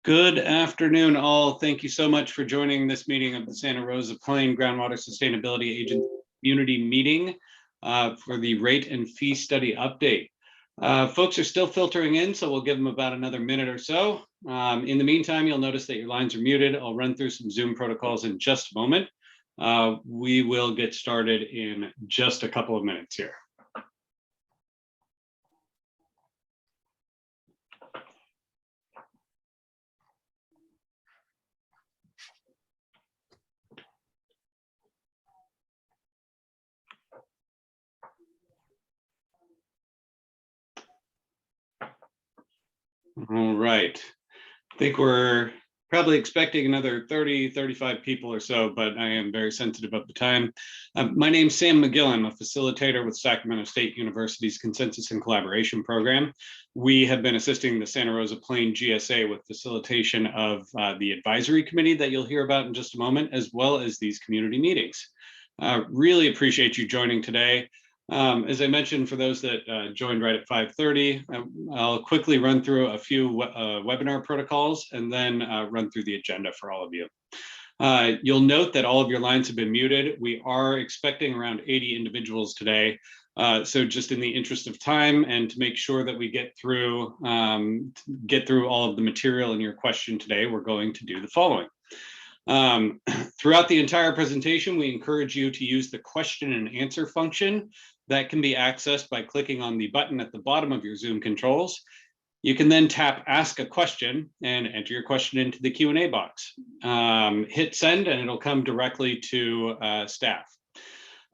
Good afternoon, all. Thank you so much for joining this meeting of the Santa Rosa Plain Groundwater Sustainability Agency Community Meeting for the rate and fee study update. Folks are still filtering in, so we'll give them about another minute or so. In the meantime, you'll notice that your lines are muted. I'll run through some Zoom protocols in just a moment. We will get started in just a couple of minutes here. All right. I think we're probably expecting another 30, 35 people or so, but I am very sensitive of the time. My name's Sam McGillen, a facilitator with Sacramento State University's Consensus and Collaboration Program. We have been assisting the Santa Rosa Plain GSA with facilitation of the advisory committee that you'll hear about in just a moment, as well as these community meetings. Really appreciate you joining today. As I mentioned, for those that joined right at 5:30, I'll quickly run through a few webinar protocols and then run through the agenda for all of you. You'll note that all of your lines have been muted. We are expecting around 80 individuals today. So just in the interest of time and to make sure that we get through all of the material in your question today, we're going to do the following. Throughout the entire presentation, we encourage you to use the question and answer function that can be accessed by clicking on the button at the bottom of your Zoom controls. You can then tap Ask a Question and enter your question into the Q&A box. Hit send and it'll come directly to staff.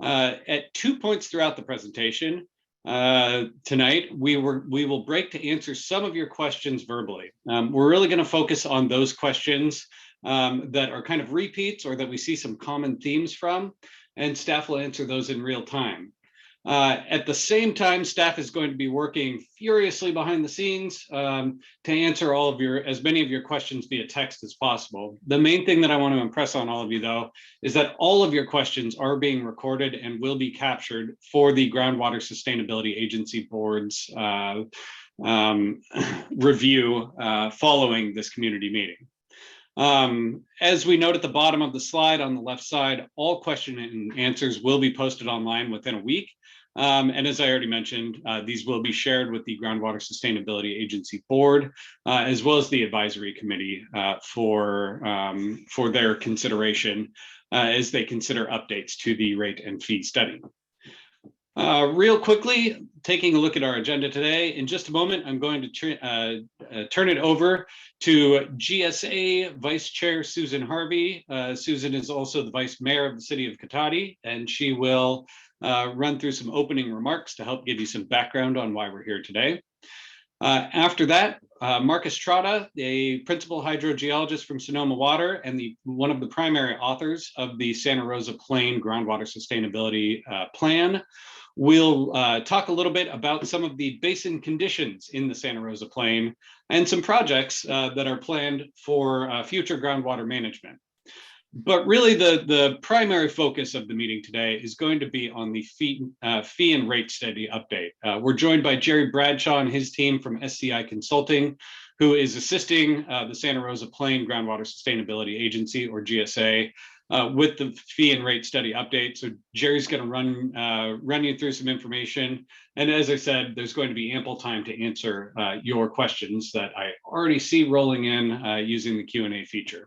At 2 points throughout the presentation tonight, we will break to answer some of your questions verbally. We're really going to focus on those questions that are kind of repeats or that we see some common themes from, and staff will answer those in real time. At the same time, staff is going to be working furiously behind the scenes to answer as many of your questions via text as possible. The main thing that I want to impress on all of you, though, is that all of your questions are being recorded and will be captured for the Groundwater Sustainability Agency Board's review following this community meeting. As we note at the bottom of the slide on the left side, all question and answers will be posted online within a week. And as I already mentioned, these will be shared with the Groundwater Sustainability Agency Board, as well as the Advisory Committee for their consideration as they consider updates to the rate and fee study. Real quickly, taking a look at our agenda today, in just a moment, I'm going to turn it over to GSA Vice Chair Susan Harvey. Susan is also the Vice Mayor of the City of Cotati, and she will run through some opening remarks to help give you some background on why we're here today. After that, Marcus Trotta, a principal hydrogeologist from Sonoma Water and one of the primary authors of the Santa Rosa Plain Groundwater Sustainability Plan, will talk a little bit about some of the basin conditions in the Santa Rosa Plain and some projects that are planned for future groundwater management. But really, the primary focus of the meeting today is going to be on the fee and rate study update. We're joined by Jerry Bradshaw and his team from SCI Consulting, who is assisting the Santa Rosa Plain Groundwater Sustainability Agency, or GSA, with the fee and rate study update. So Jerry's going to run you through some information. And as I said, there's going to be ample time to answer your questions that I already see rolling in using the Q&A feature.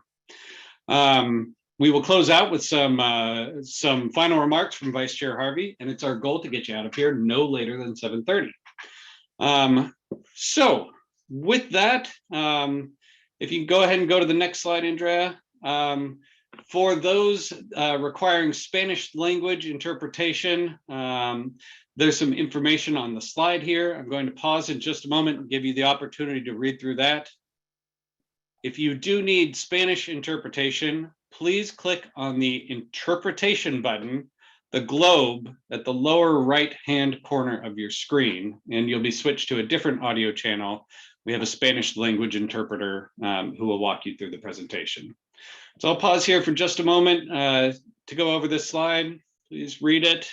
We will close out with some final remarks from Vice Chair Harvey, and it's our goal to get you out of here no later than 7:30. So with that, if you can go ahead and go to the next slide, Andrea. For those requiring Spanish language interpretation, there's some information on the slide here. I'm going to pause in just a moment and give you the opportunity to read through that. If you do need Spanish interpretation, please click on the interpretation button, the globe at the lower right-hand corner of your screen, and you'll be switched to a different audio channel. We have a Spanish language interpreter who will walk you through the presentation. So I'll pause here for just a moment to go over this slide. Please read it,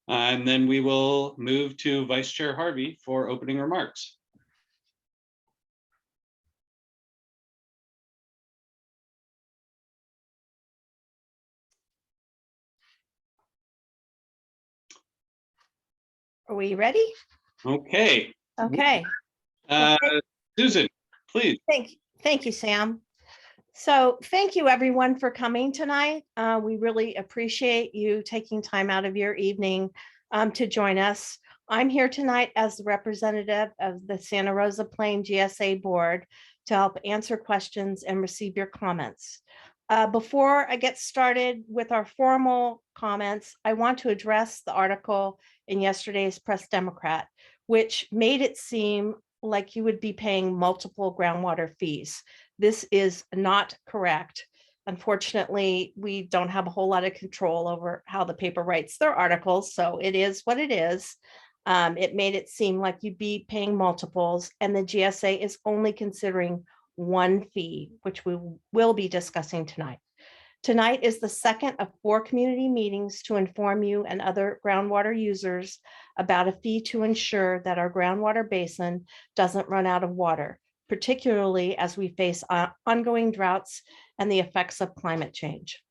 and then we will move to Vice Chair Harvey for opening remarks. Are we ready? Okay. Okay. Susan, please. Thank you, Sam. So thank you everyone for coming tonight. We really appreciate you taking time out of your evening to join us. I'm here tonight as the representative of the Santa Rosa Plain GSA board to help answer questions and receive your comments. Before I get started with our formal comments, I want to address the article in yesterday's Press Democrat, which made it seem like you would be paying multiple groundwater fees. This is not correct. Unfortunately, we don't have a whole lot of control over how the paper writes their articles, so it is what it is. It made it seem like you'd be paying multiples, and the GSA is only considering one fee, which we will be discussing tonight. Tonight is the second of 4 community meetings to inform you and other groundwater users about a fee to ensure that our groundwater basin doesn't run out of water, particularly as we face ongoing droughts and the effects of climate change.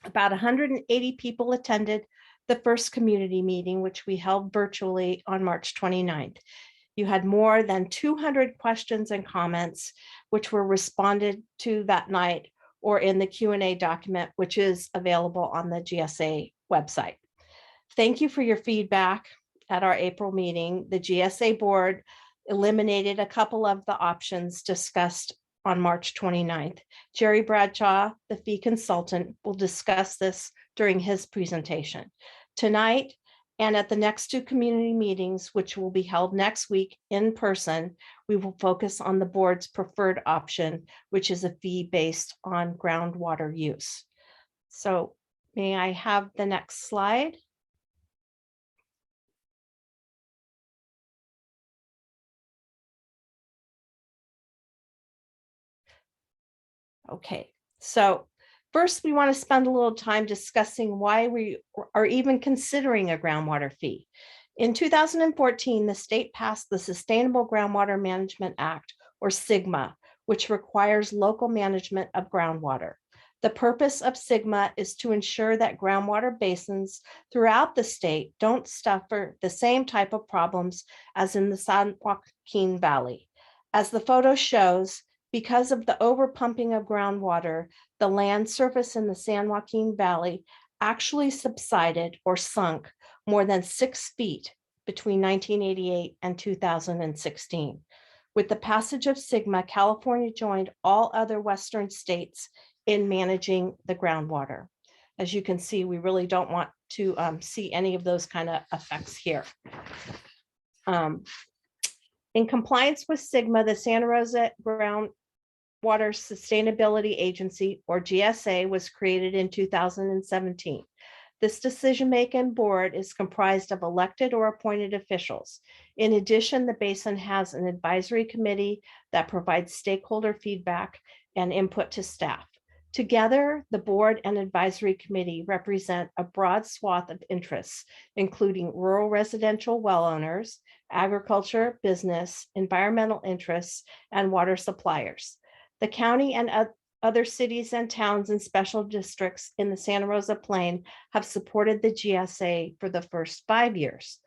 About 180 people attended the first community meeting, which we held virtually on March 29th. You had more than 200 questions and comments, which were responded to that night or in the Q&A document, which is available on the GSA website. Thank you for your feedback at our April meeting. The GSA board eliminated a couple of the options discussed on March 29th. Jerry Bradshaw, the fee consultant, will discuss this during his presentation. Tonight, and at the next 2 community meetings, which will be held next week in person, we will focus on the board's preferred option, which is a fee based on groundwater use. So may I have the next slide? Okay, so first, we want to spend a little time discussing why we are even considering a groundwater fee. In 2014, the state passed the Sustainable Groundwater Management Act, or SGMA, which requires local management of groundwater. The purpose of SGMA is to ensure that groundwater basins throughout the state don't suffer the same type of problems as in the San Joaquin Valley. As the photo shows, because of the overpumping of groundwater, the land surface in the San Joaquin Valley actually subsided or sunk more than 6 feet between 1988 and 2016. With the passage of SGMA, California joined all other Western states in managing the groundwater. As you can see, we really don't want to see any of those kind of effects here. In compliance with SGMA, the Santa Rosa Groundwater Sustainability Agency, or GSA, was created in 2017. This decision-making board is comprised of elected or appointed officials. In addition, the basin has an advisory committee that provides stakeholder feedback and input to staff. Together, the board and advisory committee represent a broad swath of interests, including rural residential well owners, agriculture, business, environmental interests, and water suppliers. The county and other cities and towns and special districts in the Santa Rosa Plain have supported the GSA for the first 5 years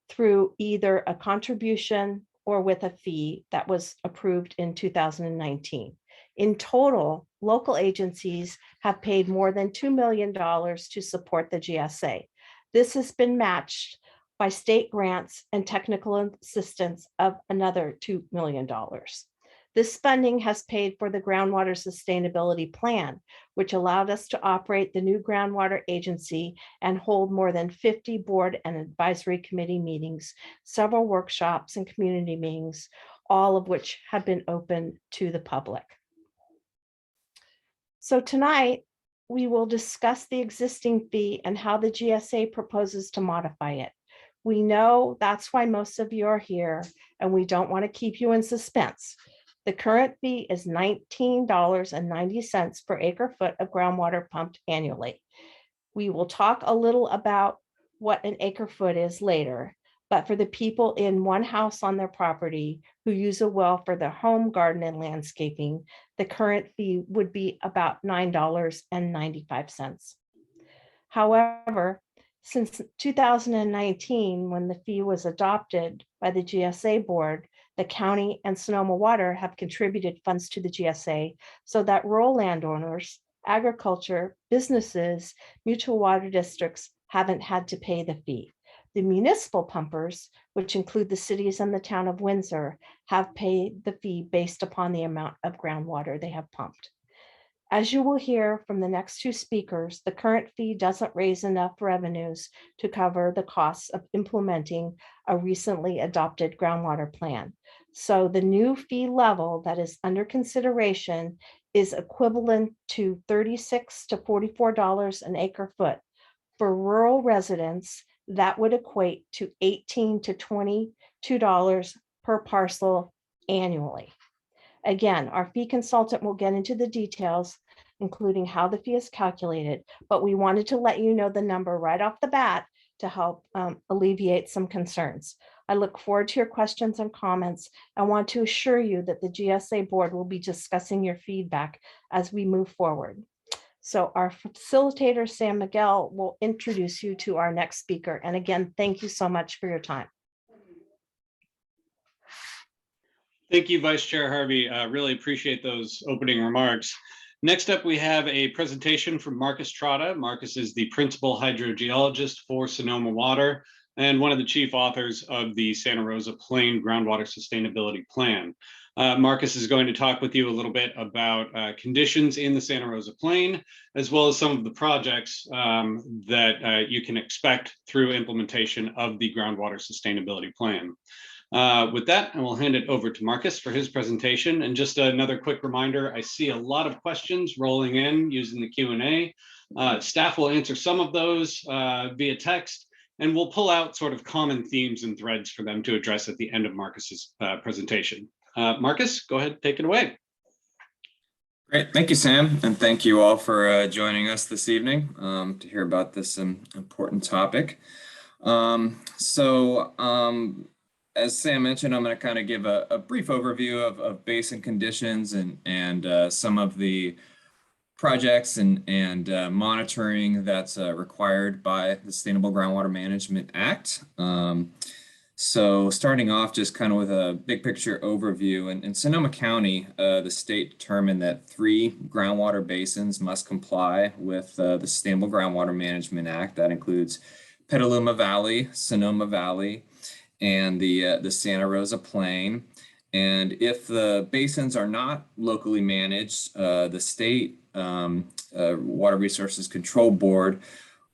through either a contribution or with a fee that was approved in 2019. In total, local agencies have paid more than $2 million to support the GSA. This has been matched by state grants and technical assistance of another $2 million. This funding has paid for the Groundwater Sustainability Plan, which allowed us to operate the new groundwater agency and hold more than 50 board and advisory committee meetings, several workshops and community meetings, all of which have been open to the public. So tonight, we will discuss the existing fee and how the GSA proposes to modify it. We know that's why most of you are here, and we don't want to keep you in suspense. The current fee is $19.90 per acre foot of groundwater pumped annually. We will talk a little about what an acre foot is later, but for the people in one house on their property who use a well for their home, garden, and landscaping, the current fee would be about $9.95. However, Since 2019, when the fee was adopted by the GSA board, the county and Sonoma Water have contributed funds to the GSA so that rural landowners, agriculture, businesses, mutual water districts haven't had to pay the fee. The municipal pumpers, which include the cities and the town of Windsor, have paid the fee based upon the amount of groundwater they have pumped. As you will hear from the next two speakers, the current fee doesn't raise enough revenues to cover the costs of implementing a recently adopted groundwater plan. So the new fee level that is under consideration is equivalent to $36 to $44 an acre foot. For rural residents, that would equate to $18 to $22 per parcel annually. Again, our fee consultant will get into the details, including how the fee is calculated, but we wanted to let you know the number right off the bat to help alleviate some concerns. I look forward to your questions and comments. I want to assure you that the GSA board will be discussing your feedback as we move forward. So our facilitator, Sam Miguel, will introduce you to our next speaker. And again, thank you so much for your time. Thank you, Vice Chair Harvey. Really appreciate those opening remarks. Next up, we have a presentation from Marcus Trotta. Marcus is the principal hydrogeologist for Sonoma Water and one of the chief authors of the Santa Rosa Plain Groundwater Sustainability Plan. Marcus is going to talk with you a little bit about conditions in the Santa Rosa Plain, as well as some of the projects that you can expect through implementation of the Groundwater Sustainability Plan. With that, I will hand it over to Marcus for his presentation. And just another quick reminder, I see a lot of questions rolling in using the Q&A. Staff will answer some of those via text, and we'll pull out sort of common themes and threads for them to address at the end of Marcus's presentation. Marcus, go ahead, take it away. Great, thank you, Sam, and thank you all for joining us this evening to hear about this important topic. As Sam mentioned, I'm going to kind of give a brief overview of basin conditions and some of the projects and monitoring that's required by the Sustainable Groundwater Management Act. So starting off just kind of with a big picture overview, in Sonoma County, the state determined that 3 groundwater basins must comply with the Sustainable Groundwater Management Act. That includes Petaluma Valley, Sonoma Valley, and the Santa Rosa Plain. And if the basins are not locally managed, the state Water Resources Control Board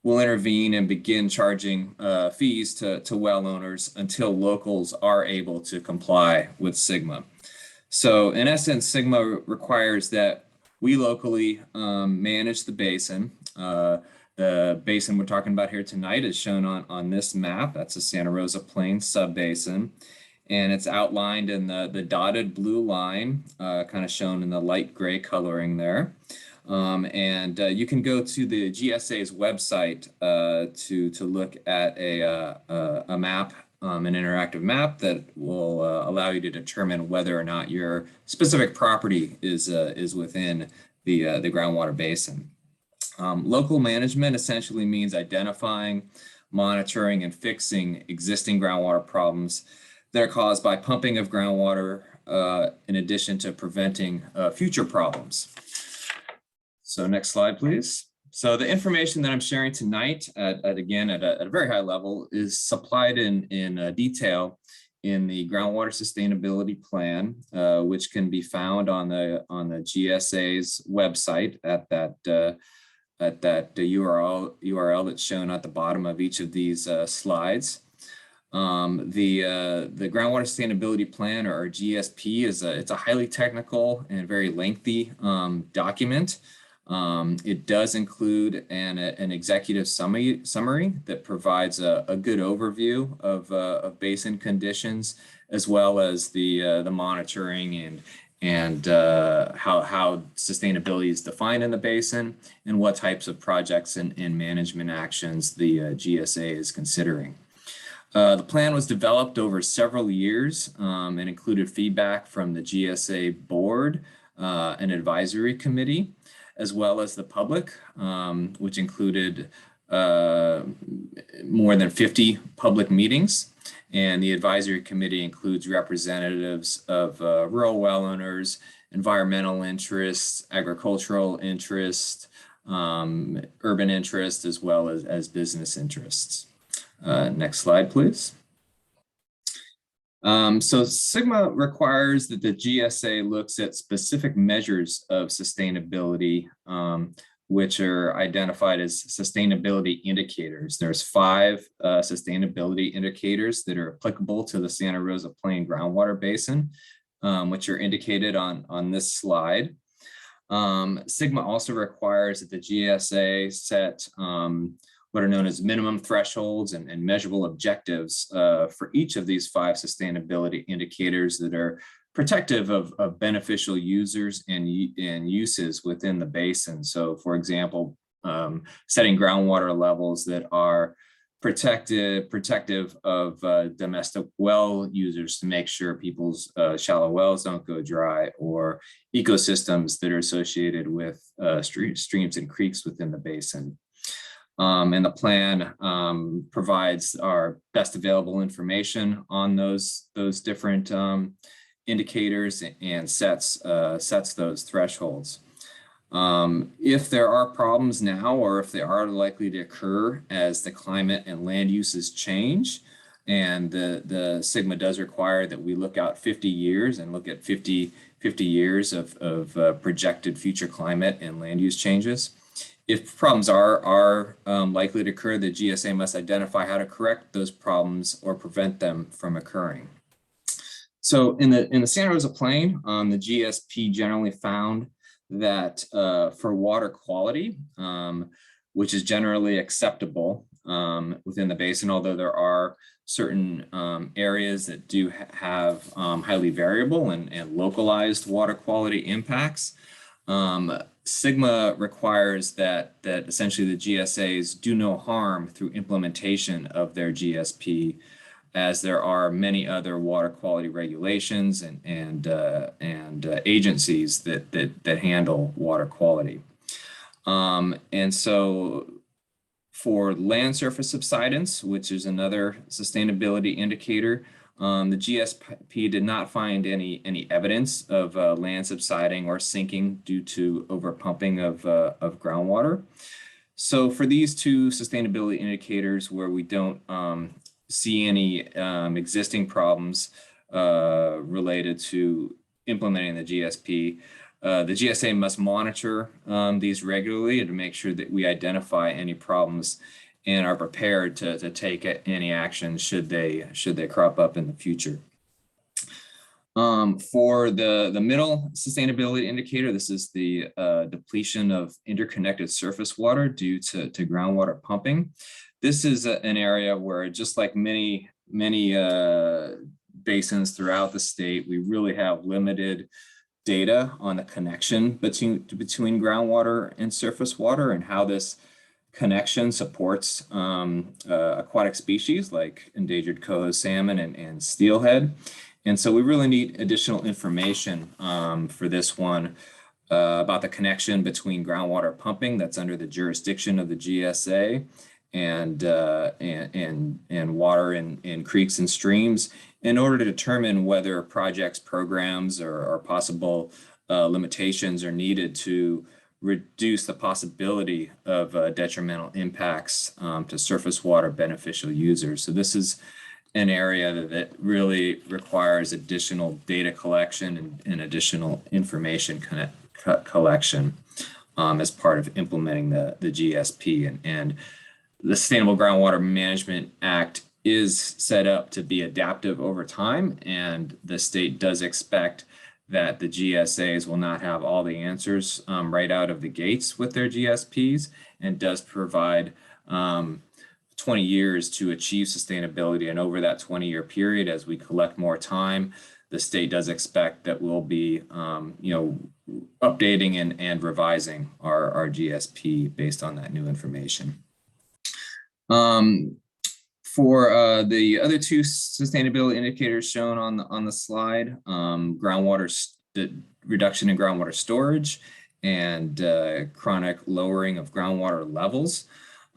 will intervene and begin charging fees to well owners until locals are able to comply with SGMA. So in essence, SGMA requires that we locally manage the basin. The basin we're talking about here tonight is shown on this map. That's the Santa Rosa Plain subbasin. And it's outlined in the dotted blue line, kind of shown in the light gray coloring there. You can go to the GSA's website to look at a map, an interactive map that will allow you to determine whether or not your specific property is within the groundwater basin. Local management essentially means identifying, monitoring, and fixing existing groundwater problems that are caused by pumping of groundwater in addition to preventing future problems. So next slide, please. So the information that I'm sharing tonight, again, at a very high level, is supplied in detail in the Groundwater Sustainability Plan, which can be found on the GSA's website at that URL that's shown at the bottom of each of these slides. The Groundwater Sustainability Plan, or GSP, it's a highly technical and very lengthy document. It does include an executive summary that provides a good overview of basin conditions, as well as the monitoring and how sustainability is defined in the basin and what types of projects and management actions the GSA is considering. The plan was developed over several years and included feedback from the GSA board, an advisory committee, as well as the public, which included more than 50 public meetings. And the advisory committee includes representatives of rural well owners, environmental interests, agricultural interests, urban interests, as well as business interests. Next slide, please. So SGMA requires that the GSA looks at specific measures of sustainability, which are identified as sustainability indicators. There's 5 sustainability indicators that are applicable to the Santa Rosa Plain groundwater basin, which are indicated on this slide. SGMA also requires that the GSA set what are known as minimum thresholds and measurable objectives for each of these 5 sustainability indicators that are protective of beneficial users and uses within the basin. So for setting groundwater levels that are protective of domestic well users to make sure people's shallow wells don't go dry, or ecosystems that are associated with streams and creeks within the basin. And the plan provides our best available information on those different indicators and sets those thresholds. If there are problems now, or if they are likely to occur as the climate and land uses change, and the SGMA does require that we look out 50 years and look at 50 years of projected future climate and land use changes. If problems are likely to occur, the GSA must identify how to correct those problems or prevent them from occurring. So in the Santa Rosa Plain, the GSP generally found that for water quality, which is generally acceptable within the basin, although there are certain areas that do have highly variable and localized water quality impacts. SGMA requires that essentially the GSAs do no harm through implementation of their GSP, as there are many other water quality regulations and agencies that handle water quality. And so for land surface subsidence, which is another sustainability indicator, the GSP did not find any evidence of land subsiding or sinking due to overpumping of groundwater. So for these 2 sustainability indicators where we don't see any existing problems related to implementing the GSP, the GSA must monitor these regularly to make sure that we identify any problems and are prepared to take any action should they crop up in the future. For the middle sustainability indicator, this is the depletion of interconnected surface water due to groundwater pumping. This is an area where, just like many basins throughout the state, we really have limited data on the connection between groundwater and surface water, and how this connection supports aquatic species like endangered coho salmon and steelhead. And so we really need additional information for this one about the connection between groundwater pumping that's under the jurisdiction of the GSA and water in creeks and streams, in order to determine whether projects, programs, or possible limitations are needed to reduce the possibility of detrimental impacts to surface water beneficial users. So this is an area that really requires additional data collection and additional information collection as part of implementing the GSP. And the Sustainable Groundwater Management Act is set up to be adaptive over time, and the state does expect that the GSAs will not have all the answers right out of the gates with their GSPs, and does provide 20 years to achieve sustainability. And over that 20-year period, as we collect more time, the state does expect that we'll be updating and revising our GSP based on that new information. For the other 2 sustainability indicators shown on the slide, reduction in groundwater storage and chronic lowering of groundwater levels.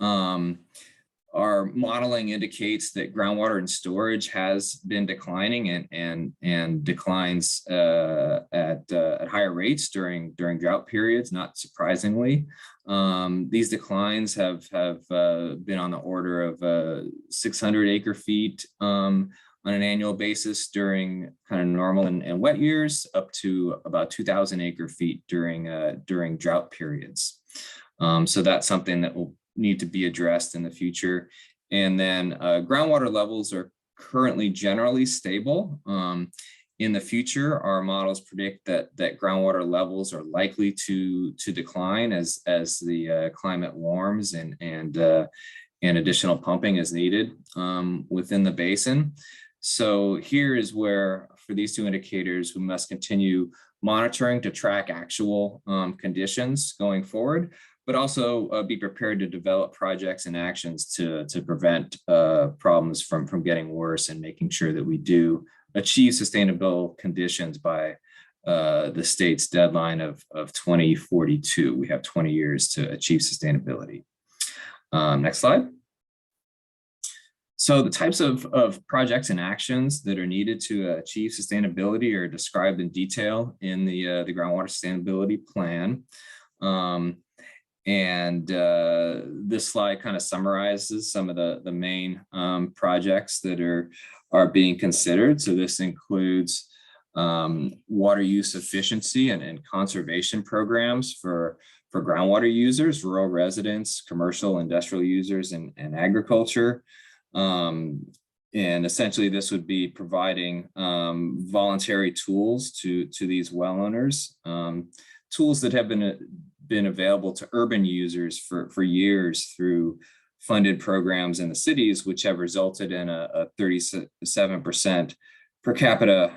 Our modeling indicates that groundwater and storage has been declining and declines at higher rates during drought periods, not surprisingly. These declines have been on the order of 600 acre feet on an annual basis during kind of normal and wet years, up to about 2,000 acre feet during drought periods. So that's something that will need to be addressed in the future. And then groundwater levels are currently generally stable. In the future, our models predict that groundwater levels are likely to decline as the climate warms and additional pumping is needed within the basin. So here is where, for these two indicators, we must continue monitoring to track actual conditions going forward, but also be prepared to develop projects and actions to prevent problems from getting worse, and making sure that we do achieve sustainable conditions by the state's deadline of 2042. We have 20 years to achieve sustainability. Next slide. So the types of projects and actions that are needed to achieve sustainability are described in detail in the Groundwater Sustainability Plan. This slide kind of summarizes some of the main projects that are being considered. So this includes water use efficiency and conservation programs for groundwater users, rural residents, commercial, industrial users, and agriculture. And essentially this would be providing voluntary tools to these well owners, tools that have been available to urban users for years through funded programs in the cities, which have resulted in a 37% per capita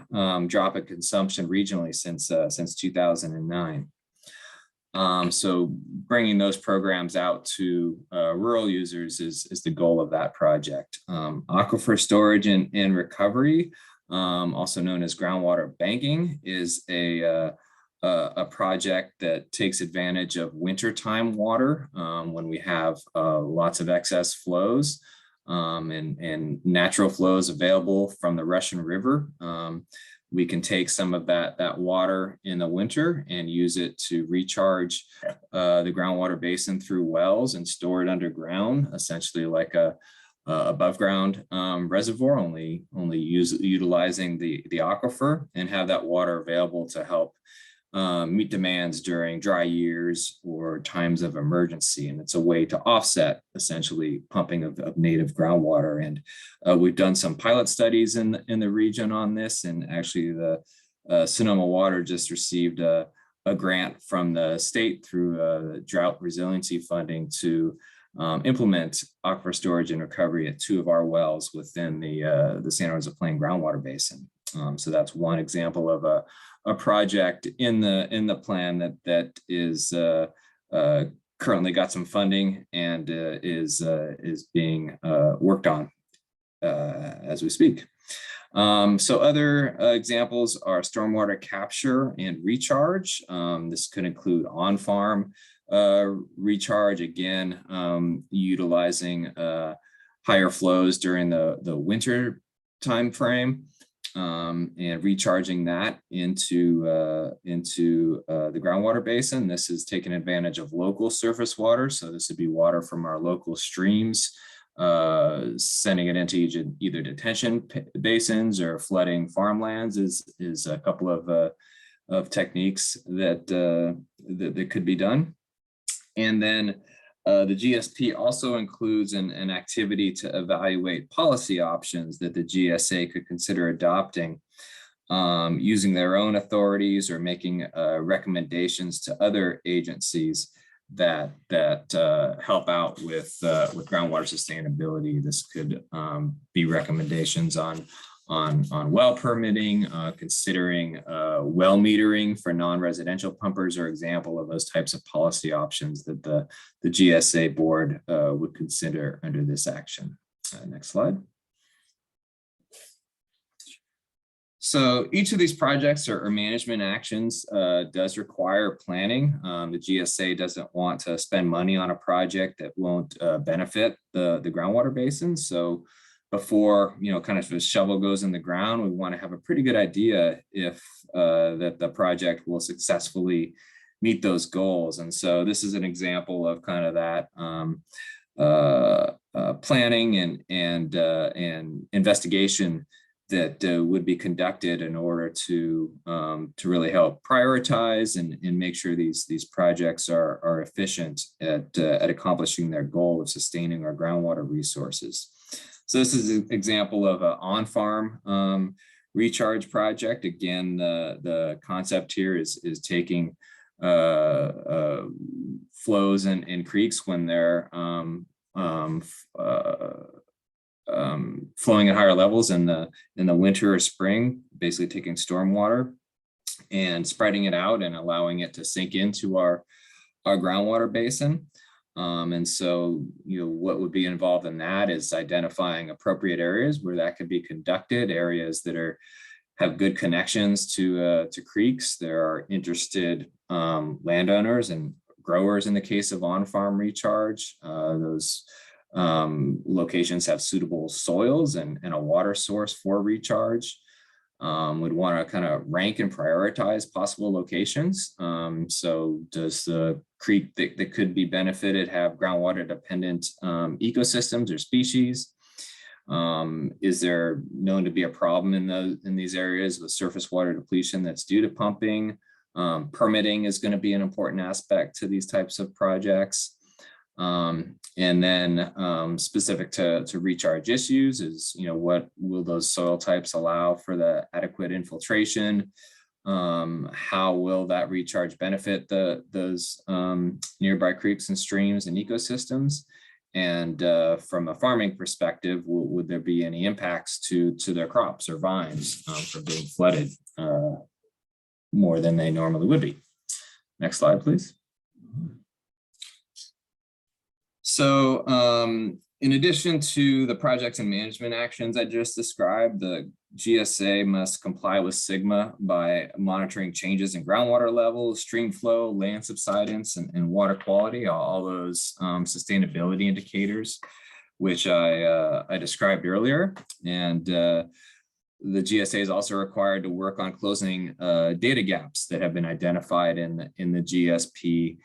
drop in consumption regionally since 2009. So bringing those programs out to rural users is the goal of that project. Aquifer storage and recovery, also known as groundwater banking, is a project that takes advantage of wintertime water when we have lots of excess flows and natural flows available from the Russian River. We can take some of that water in the winter and use it to recharge the groundwater basin through wells and store it underground, essentially like a above ground reservoir, only utilizing the aquifer, and have that water available to help meet demands during dry years or times of emergency. And it's a way to offset essentially pumping of native groundwater. And we've done some pilot studies in the region on this, and actually the Sonoma Water just received a grant from the state through drought resiliency funding to implement aquifer storage and recovery at 2 of our wells within the Santa Rosa Plain groundwater basin. So that's one example of a project in the plan that is currently got some funding and is being worked on as we speak. So other examples are stormwater capture and recharge. This could include on-farm recharge, again, utilizing higher flows during the winter time frame. And recharging that into the groundwater basin. This is taking advantage of local surface water. So this would be water from our local streams, sending it into either detention basins or flooding farmlands is a couple of techniques that could be done. And then the GSP also includes an activity to evaluate policy options that the GSA could consider adopting, using their own authorities or making recommendations to other agencies that help out with groundwater sustainability. This could be recommendations on well permitting, considering well metering for non-residential pumpers are example of those types of policy options that the GSA board would consider under this action. Next slide. So each of these projects or management actions does require planning. The GSA doesn't want to spend money on a project that won't benefit the groundwater basin. So before, kind of the shovel goes in the ground, we want to have a pretty good idea if that the project will successfully meet those goals. And so this is an example of kind of that planning and investigation that would be conducted in order to really help prioritize and make sure these projects are efficient at accomplishing their goal of sustaining our groundwater resources. So this is an example of an on-farm recharge project. Again, the concept here is taking flows and creeks when they're flowing at higher levels in the winter or spring, basically taking storm water and spreading it out and allowing it to sink into our groundwater basin. And so, what would be involved in that is identifying appropriate areas where that could be conducted, areas that have good connections to creeks. There are interested landowners and growers in the case of on-farm recharge. Those locations have suitable soils and a water source for recharge. Would want to kind of rank and prioritize possible locations. So does the creek that could be benefited have groundwater dependent ecosystems or species? Is there known to be a problem in these areas with surface water depletion that's due to pumping? Permitting is going to be an important aspect to these types of projects. And then specific to recharge issues is, what will those soil types allow for the adequate infiltration? How will that recharge benefit those nearby creeks and streams and ecosystems? And from a farming perspective, would there be any impacts to their crops or vines from being flooded more than they normally would be? Next slide, please. So in addition to the projects and management actions I just described, the GSA must comply with SGMA by monitoring changes in groundwater levels, stream flow, land subsidence, and water quality, all those sustainability indicators, which I described earlier. And the GSA is also required to work on closing data gaps that have been identified in the GSP,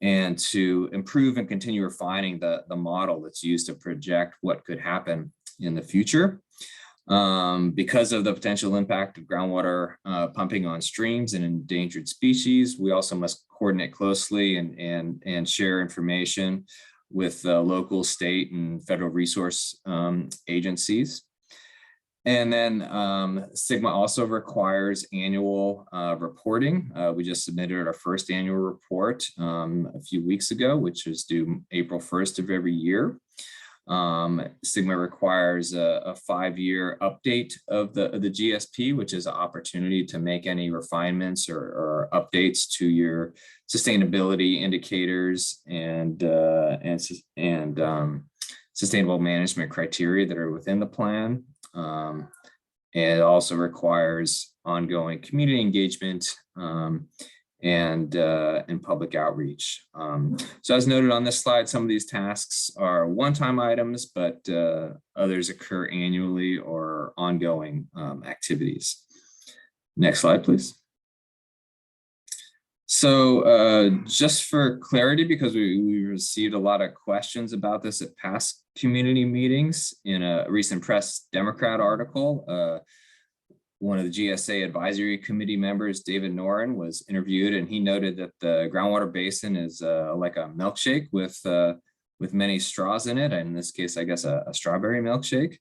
and to improve and continue refining the model that's used to project what could happen in the future. Because of the potential impact of groundwater pumping on streams and endangered species, we also must coordinate closely and share information with local, state, and federal resource agencies. And then SGMA also requires annual reporting. We just submitted our first annual report a few weeks ago, which is due April 1st of every year. SGMA requires a 5-year update of the GSP, which is an opportunity to make any refinements or updates to your sustainability indicators and sustainable management criteria that are within the plan. And it also requires ongoing community engagement and public outreach. So as noted on this slide, some of these tasks are one-time items, but others occur annually or ongoing activities. Next slide, please. So just for clarity, because we received a lot of questions about this at past community meetings, in a recent Press Democrat article, one of the GSA advisory committee members, David Noren, was interviewed, and he noted that the groundwater basin is like a milkshake with many straws in it. And in this case, I guess a strawberry milkshake.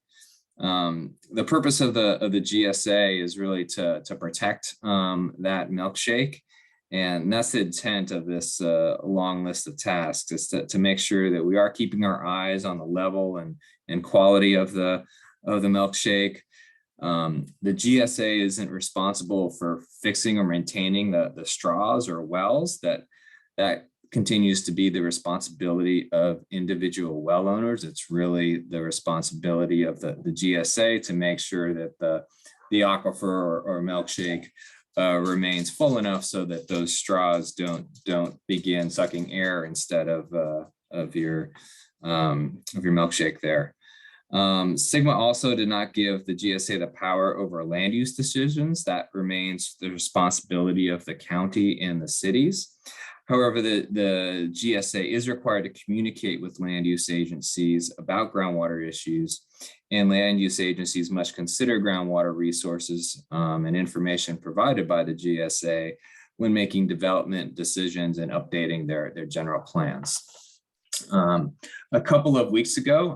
The purpose of the GSA is really to protect that milkshake. And that's the intent of this long list of tasks, is to make sure that we are keeping our eyes on the level and quality of the milkshake. The GSA isn't responsible for fixing or maintaining the straws or wells. That continues to be the responsibility of individual well owners. It's really the responsibility of the GSA to make sure that the the aquifer or milkshake remains full enough so that those straws don't begin sucking air instead of your milkshake there. SGMA also did not give the GSA the power over land use decisions. That remains the responsibility of the county and the cities. However, the GSA is required to communicate with land use agencies about groundwater issues, and land use agencies must consider groundwater resources and information provided by the GSA when making development decisions and updating their general plans. A couple of weeks ago,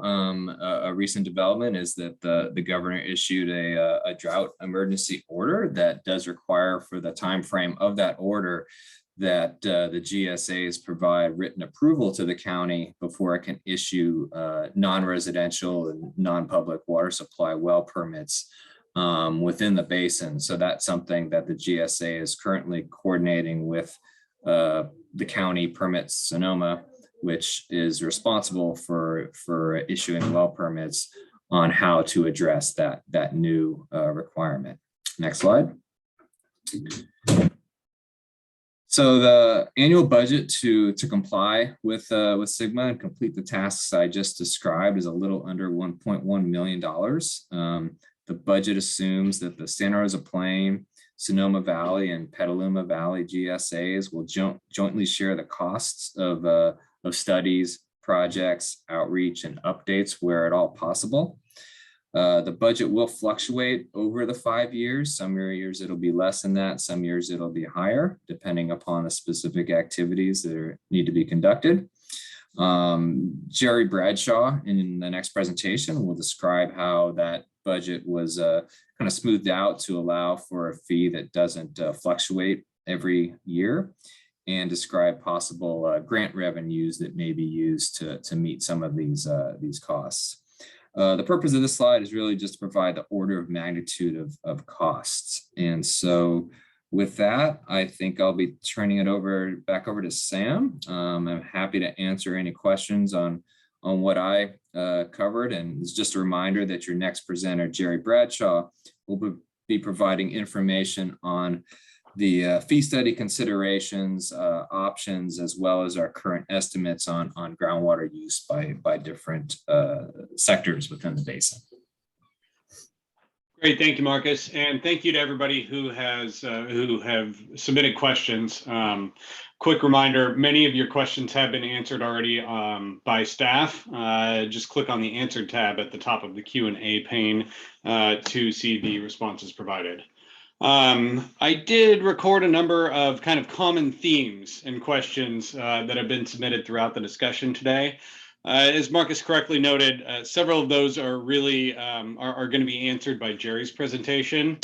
a recent development is that the governor issued a drought emergency order that does require, for the time frame of that order, that the GSAs provide written approval to the county before it can issue non-residential and non-public water supply well permits within the basin. So that's something that the GSA is currently coordinating with the county permits Sonoma, which is responsible for issuing well permits, on how to address that new requirement. Next slide. So the annual budget to comply with SGMA and complete the tasks I just described is a little under $1.1 million. The budget assumes that the Santa Rosa Plain, Sonoma Valley, and Petaluma Valley GSAs will jointly share the costs of studies, projects, outreach, and updates where at all possible. The budget will fluctuate over the 5 years. Some years it'll be less than that. Some years it'll be higher, depending upon the specific activities that need to be conducted. Jerry Bradshaw in the next presentation will describe how that budget was kind of smoothed out to allow for a fee that doesn't fluctuate every year, and describe possible grant revenues that may be used to meet some of these costs. The purpose of this slide is really just to provide the order of magnitude of costs. And so with that, I think I'll be turning it back over to Sam. I'm happy to answer any questions on what I covered. And it's just a reminder that your next presenter, Jerry Bradshaw, will be providing information on the fee study considerations, options, as well as our current estimates on groundwater use by different sectors within the basin. Great, thank you, Marcus, and thank you to everybody who have submitted questions. Quick reminder: many of your questions have been answered already by staff. Just click on the Answered tab at the top of the Q&A pane to see the responses provided. I did record a number of kind of common themes and questions that have been submitted throughout the discussion today. As Marcus correctly noted, several of those are really are going to be answered by Jerry's presentation.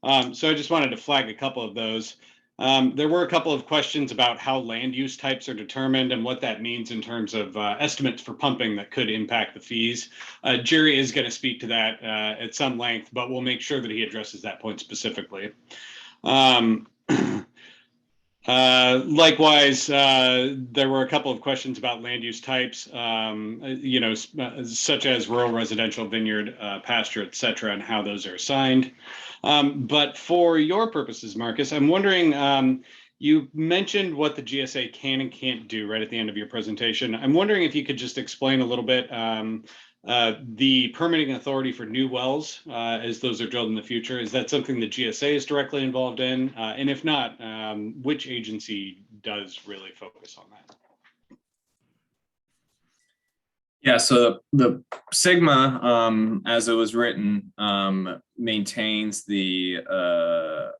So I just wanted to flag a couple of those. There were a couple of questions about how land use types are determined and what that means in terms of estimates for pumping that could impact the fees. Jerry is going to speak to that at some length, but we'll make sure that he addresses that point specifically. Likewise, there were a couple of questions about land use types, such as rural, residential, vineyard, pasture, et cetera, and how those are assigned. But for your purposes, Marcus, I'm wondering, you mentioned what the GSA can and can't do right at the end of your presentation. I'm wondering if you could just explain a little bit the permitting authority for new wells as those are drilled in the future. Is that something the GSA is directly involved in? And if not, which agency does really focus on that? Yeah, so the SGMA, as it was written, maintains the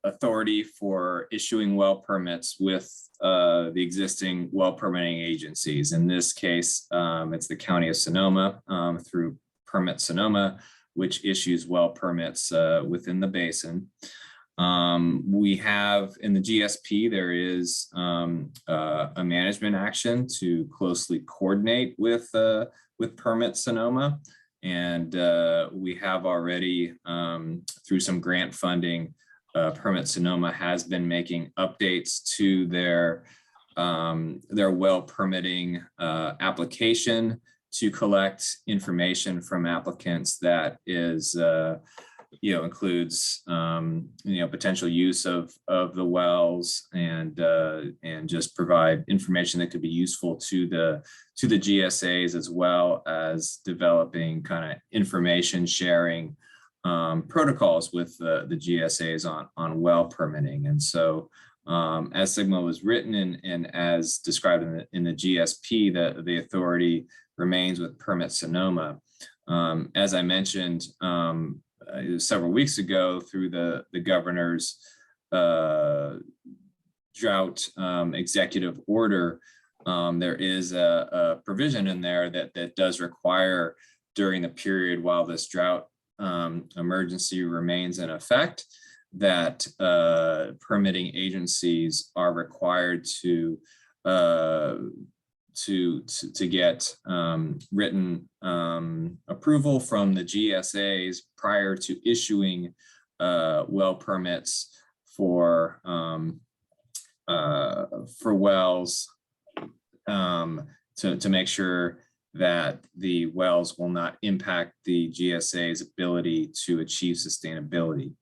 authority for issuing well permits with the existing well permitting agencies. In this case, it's the County of Sonoma through Permit Sonoma, which issues well permits within the basin. We have in the GSP, there is a management action to closely coordinate with Permit Sonoma. And we have already, through some grant funding, Permit Sonoma has been making updates to their well permitting application to collect information from applicants that is includes potential use of the wells, and just provide information that could be useful to the GSAs, as well as developing kind of information sharing protocols with the GSAs on well permitting. And so as SGMA was written and as described in the GSP, the authority remains with Permit Sonoma. As I mentioned several weeks ago, through the governor's drought executive order, there is a provision in there that does require, during the period while this drought emergency remains in effect, that permitting agencies are required to get written approval from the GSAs prior to issuing well permits for wells, to make sure that the wells will not impact the GSA's ability to achieve sustainability.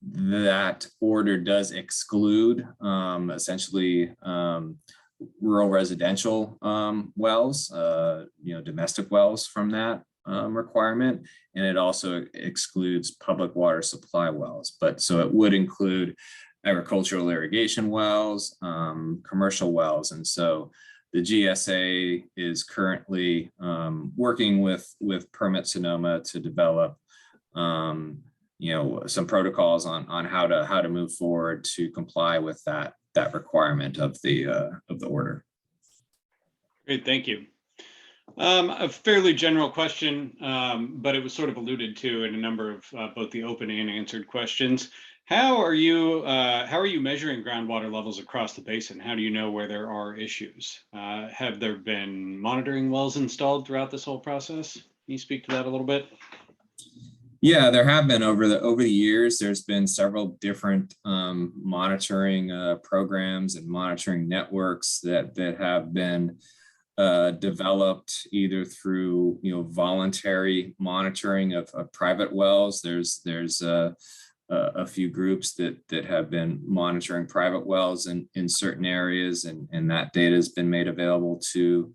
That order does exclude essentially rural residential wells, domestic wells from that requirement, and it also excludes public water supply wells. But so it would include agricultural irrigation wells, commercial wells, and so the GSA is currently working with Permit Sonoma to develop some protocols on how to move forward to comply with that requirement of the order. Great, thank you. A fairly general question, but it was sort of alluded to in a number of both the open and answered questions. How are you measuring groundwater levels across the basin? How do you know where there are issues? Have there been monitoring wells installed throughout this whole process? Can you speak to that a little bit? Yeah, there have been over the years. There's been several different monitoring programs and monitoring networks that have been developed either through voluntary monitoring of private wells. There's a few groups that have been monitoring private wells in certain areas, and that data has been made available to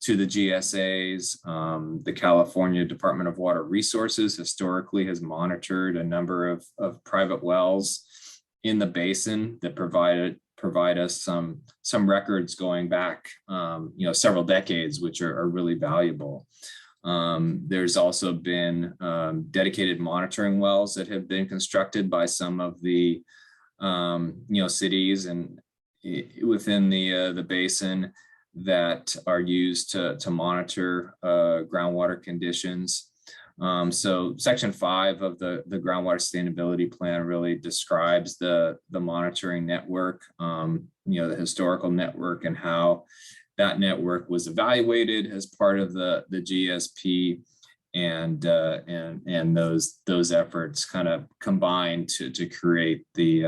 the GSAs. The California Department of Water Resources historically has monitored a number of private wells in the basin that provide us some records going back several decades, which are really valuable. There's also been dedicated monitoring wells that have been constructed by some of the cities and within the basin that are used to monitor groundwater conditions. So Section 5 of the Groundwater Sustainability Plan really describes the monitoring network, the historical network, and how that network was evaluated as part of the GSP, and those efforts kind of combined to create the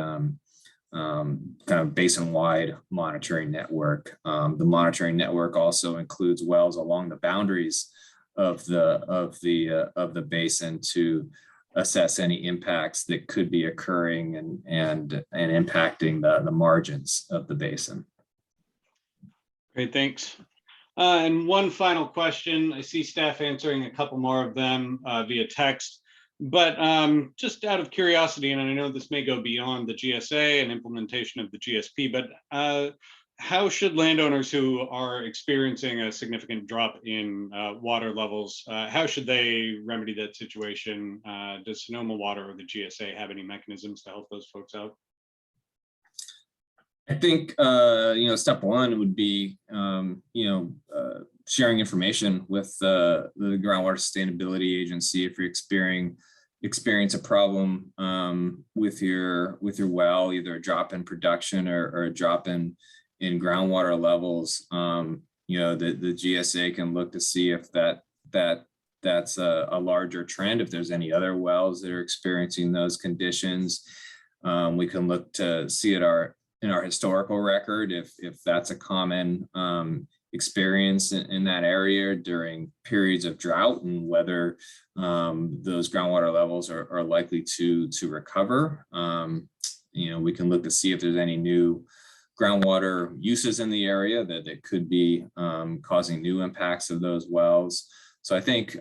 kind of basin-wide monitoring network. The monitoring network also includes wells along the boundaries of the basin to assess any impacts that could be occurring and impacting the margins of the basin. Great, thanks. And one final question. I see staff answering a couple more of them via text, but just out of curiosity, and I know this may go beyond the GSA and implementation of the GSP, but how should landowners who are experiencing a significant drop in water levels, how should they remedy that situation? Does Sonoma Water or the GSA have any mechanisms to help those folks out? I think step one would be sharing information with the Groundwater Sustainability Agency if you're experience a problem with your well, either a drop in production or a drop in groundwater levels. The GSA can look to see if that's a larger trend, if there's any other wells that are experiencing those conditions. We can look to see at our our historical record, if that's a common experience in that area during periods of drought, and whether those groundwater levels are likely to recover. We can look to see if there's any new groundwater uses in the area that could be causing new impacts of those wells. So I think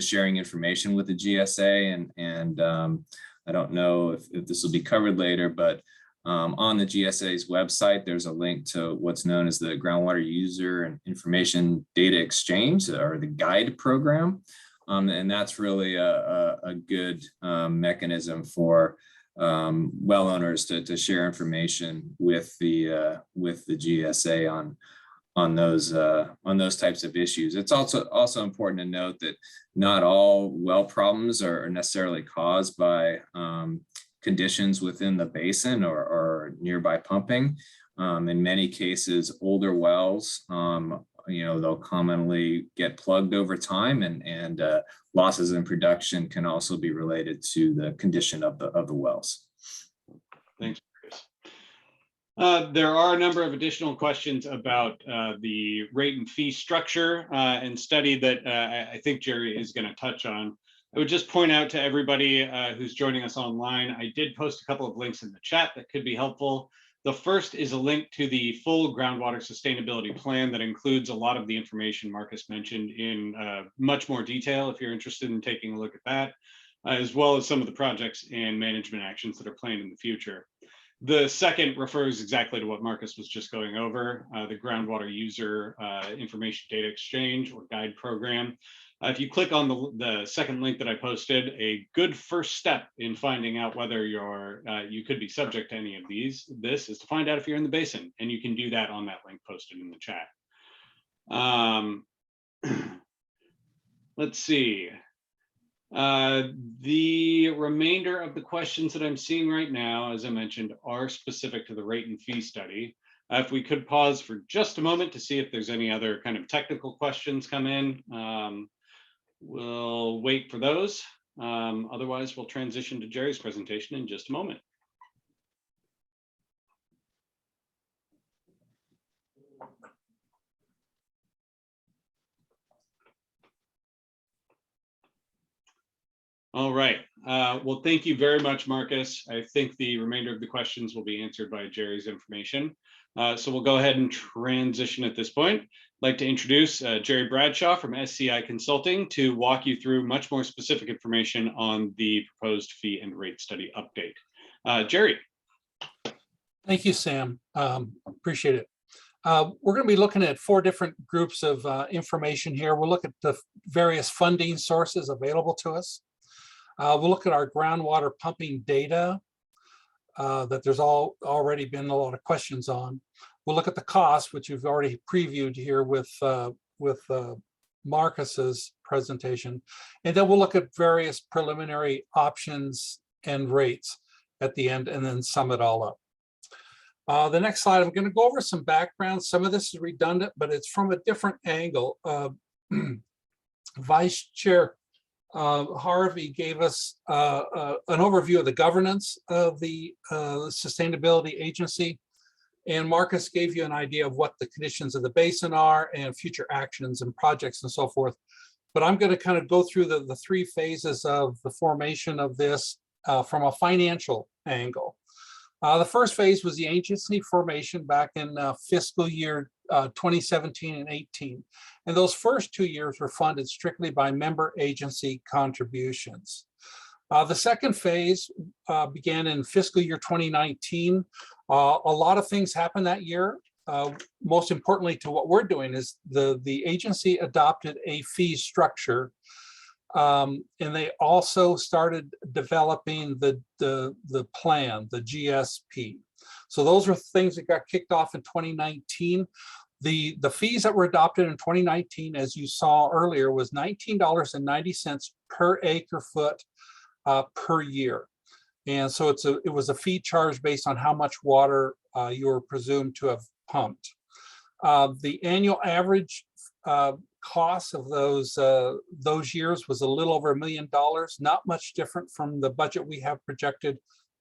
sharing information with the GSA, and I don't know if this will be covered later, but on the GSA's website, there's a link to what's known as the Groundwater User and Information Data Exchange, or the GUIDE program. And that's really a good mechanism for well owners to share information with the GSA on those types of issues. It's also important to note that not all well problems are necessarily caused by conditions within the basin or nearby pumping. In many cases, older wells, they'll commonly get plugged over time, and losses in production can also be related to the condition of the wells. Thanks, Chris. There are a number of additional questions about the rate and fee structure and study that I think Jerry is going to touch on. I would just point out to everybody who's joining us online, I did post a couple of links in the chat that could be helpful. The first is a link to the full Groundwater Sustainability Plan that includes a lot of the information Marcus mentioned in much more detail, if you're interested in taking a look at that, as well as some of the projects and management actions that are planned in the future. The second refers exactly to what Marcus was just going over, the Groundwater User Information Data Exchange, or GUIDE program. If you click on the second link that I posted, a good first step in finding out whether you could be subject to any of this is to find out if you're in the basin, and you can do that on that link posted in the chat. Let's see. The remainder of the questions that I'm seeing right now, as I mentioned, are specific to the rate and fee study. If we could pause for just a moment to see if there's any other kind of technical questions come in. We'll wait for those. Otherwise, we'll transition to Jerry's presentation in just a moment. All right. Well, thank you very much, Marcus. I think the remainder of the questions will be answered by Jerry's information. So we'll go ahead and transition at this point. I'd like to introduce Jerry Bradshaw from SCI Consulting to walk you through much more specific information on the proposed fee and rate study update. Jerry. Thank you, Sam. Appreciate it. We're going to be looking at 4 different groups of information here. We'll look at the various funding sources available to us. We'll look at our groundwater pumping data that there's already been a lot of questions on. We'll look at the cost, which you've already previewed here with Marcus's presentation. And then we'll look at various preliminary options and rates at the end, and then sum it all up. The next slide, I'm going to go over some background. Some of this is redundant, but it's from a different angle. Vice Chair Harvey gave us an overview of the governance of the Sustainability Agency, and Marcus gave you an idea of what the conditions of the basin are and future actions and projects and so forth. But I'm going to kind of go through the 3 phases of the formation of this from a financial angle. The first phase was the agency formation back in fiscal year 2017 and 18. And those first 2 years were funded strictly by member agency contributions. The second phase began in fiscal year 2019. A lot of things happened that year. Most importantly to what we're doing is the agency adopted a fee structure. And they also started developing the plan, the GSP. So those were things that got kicked off in 2019. The fees that were adopted in 2019, as you saw earlier, was $19.90 per acre foot per year. And so it was a fee charge based on how much water you were presumed to have pumped. The annual average cost of those years was a little over $1 million, not much different from the budget we have projected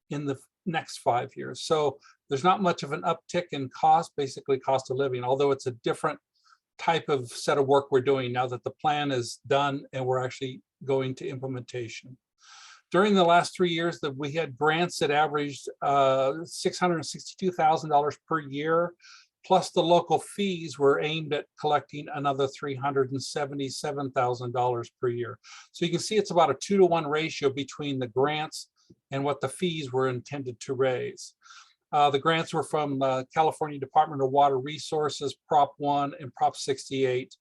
in the next 5 years. So There's not much of an uptick in cost, basically cost of living, although it's a different type of set of work we're doing now that the plan is done and we're actually going to implementation. During the last 3 years that we had grants that averaged $662,000 per year, plus the local fees were aimed at collecting another $377,000 per year. So you can see it's about a 2-to-1 ratio between the grants and what the fees were intended to raise. The grants were from the California Department of Water Resources, Prop 1 and Prop 68.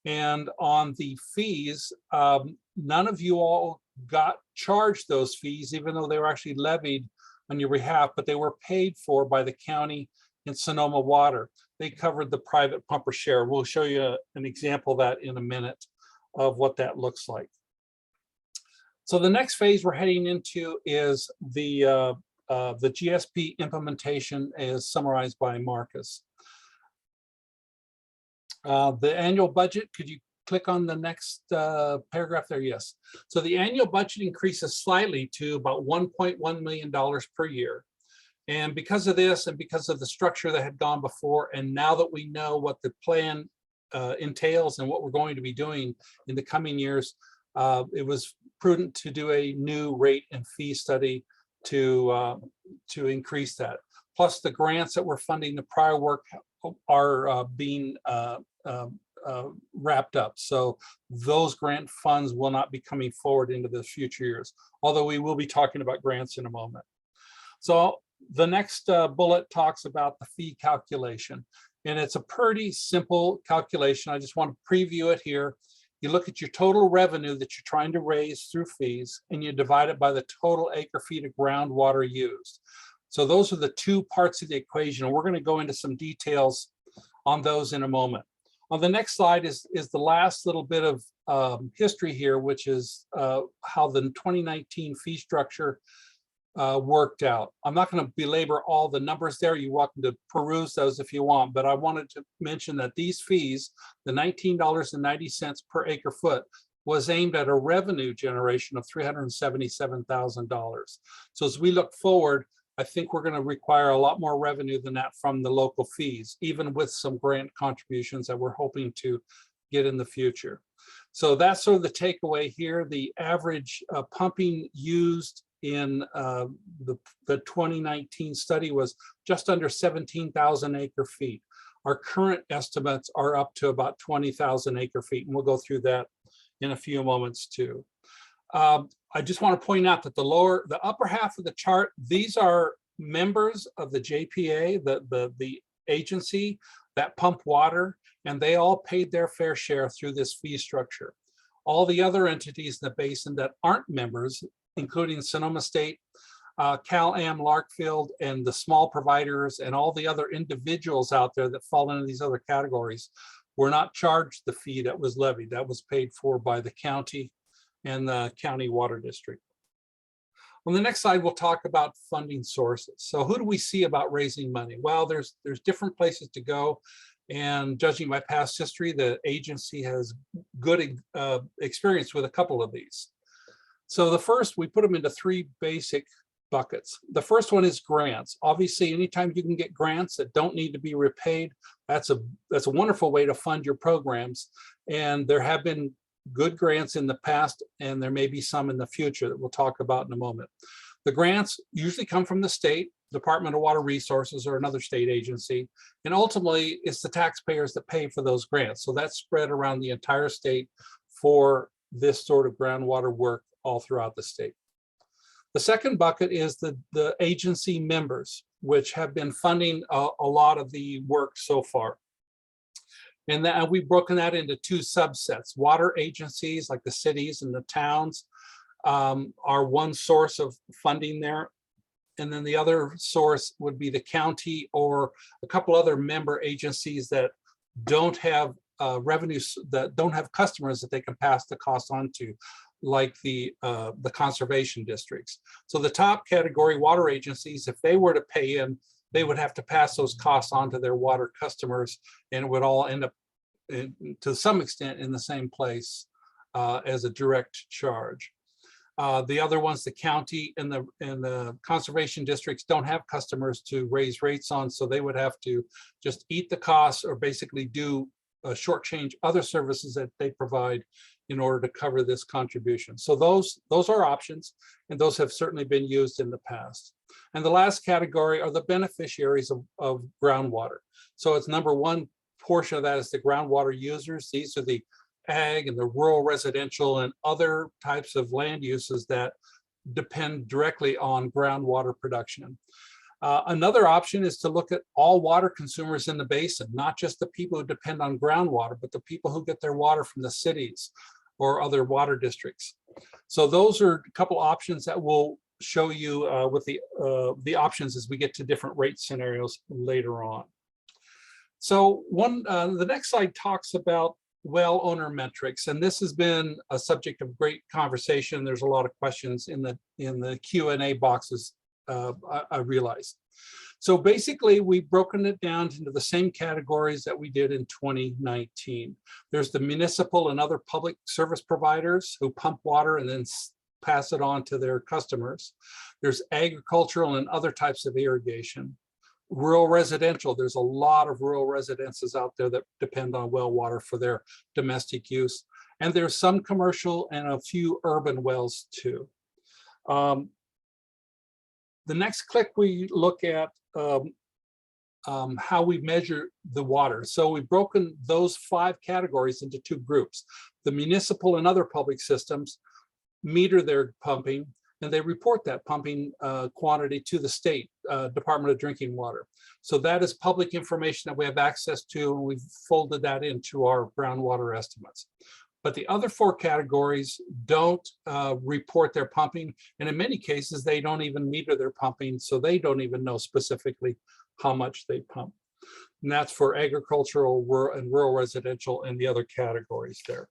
And on the fees, none of you all got charged those fees, even though they were actually levied on your behalf, but they were paid for by the county and Sonoma Water. They covered the private pumper share. We'll show you an example of that in a minute of what that looks like. So the next phase we're heading into is the GSP implementation, as summarized by Marcus. The annual budget, could you click on the next paragraph there? Yes. So the annual budget increases slightly to about $1.1 million per year. And because of this, and because of the structure that had gone before, and now that we know what the plan entails and what we're going to be doing in the coming years, it was prudent to do a new rate and fee study to increase that. Plus the grants that we're funding the prior work are being wrapped up. So those grant funds will not be coming forward into the future years, although we will be talking about grants in a moment. So the next bullet talks about the fee calculation, and it's a pretty simple calculation. I just want to preview it here. You look at your total revenue that you're trying to raise through fees, and you divide it by the total acre feet of groundwater used. So those are the two parts of the equation, and we're going to go into some details on those in a moment. On the next slide is the last little bit of history here, which is how the 2019 fee structure worked out. I'm not going to belabor all the numbers there. You're welcome to peruse those if you want, but I wanted to mention that these fees, the $19.90 per acre foot, was aimed at a revenue generation of $377,000. So as we look forward, I think we're going to require a lot more revenue than that from the local fees, even with some grant contributions that we're hoping to get in the future. So that's sort of the takeaway here. The average pumping used in the 2019 study was just under 17,000 acre feet. Our current estimates are up to about 20,000 acre feet, and we'll go through that in a few moments too. I just want to point out that the upper half of the chart, these are members of the JPA, the agency that pump water, and they all paid their fair share through this fee structure. All the other entities in the basin that aren't members, including Sonoma State, Cal-Am, Larkfield, and the small providers, and all the other individuals out there that fall into these other categories, were not charged the fee that was levied. That was paid for by the county and the county water district. On the next slide, we'll talk about funding sources. So who do we see about raising money? Well, there's different places to go. And judging by past history, the agency has good experience with a couple of these. So the first, we put them into three basic buckets. The first one is grants. Obviously, anytime you can get grants that don't need to be repaid, that's a wonderful way to fund your programs. And there have been good grants in the past, and there may be some in the future that we'll talk about in a moment. The grants usually come from the state, Department of Water Resources, or another state agency, and ultimately it's the taxpayers that pay for those grants. So that's spread around the entire state for this sort of groundwater work all throughout the state. The second bucket is the agency members, which have been funding a lot of the work so far. And that we've broken that into two subsets. Water agencies like the cities and the towns are one source of funding there. And then the other source would be the county or a couple other member agencies that don't have revenues, that don't have customers that they can pass the cost on to, like the conservation districts. So the top category, water agencies, if they were to pay in, they would have to pass those costs on to their water customers, and it would all end up to some extent in the same place as a direct charge. The other ones, the county and the conservation districts don't have customers to raise rates on, so they would have to just eat the costs or basically do shortchange other services that they provide in order to cover this contribution. So those are options, and those have certainly been used in the past. And the last category are the beneficiaries of groundwater. So it's number one portion of that is the groundwater users. These are the ag and the rural residential and other types of land uses that depend directly on groundwater production. Another option is to look at all water consumers in the basin, not just the people who depend on groundwater, but the people who get their water from the cities or other water districts. So those are a couple options that we'll show you with the options as we get to different rate scenarios later on. So the next slide talks about well owner metrics, and this has been a subject of great conversation. There's a lot of questions in the Q&A boxes, I realize. So basically, we've broken it down into the same categories that we did in 2019. There's the municipal and other public service providers who pump water and then pass it on to their customers. There's agricultural and other types of irrigation. Rural residential, there's a lot of rural residences out there that depend on well water for their domestic use. And there's some commercial and a few urban wells too. The next click, we look at how we measure the water. So we've broken those 5 categories into 2 groups. The municipal and other public systems meter their pumping, and they report that pumping quantity to the state Department of Drinking Water. So that is public information that we have access to, and we've folded that into our groundwater estimates. But the other 4 categories don't report their pumping, and in many cases, they don't even meter their pumping, so they don't even know specifically how much they pump. And that's for agricultural, rural, and rural residential and the other categories there.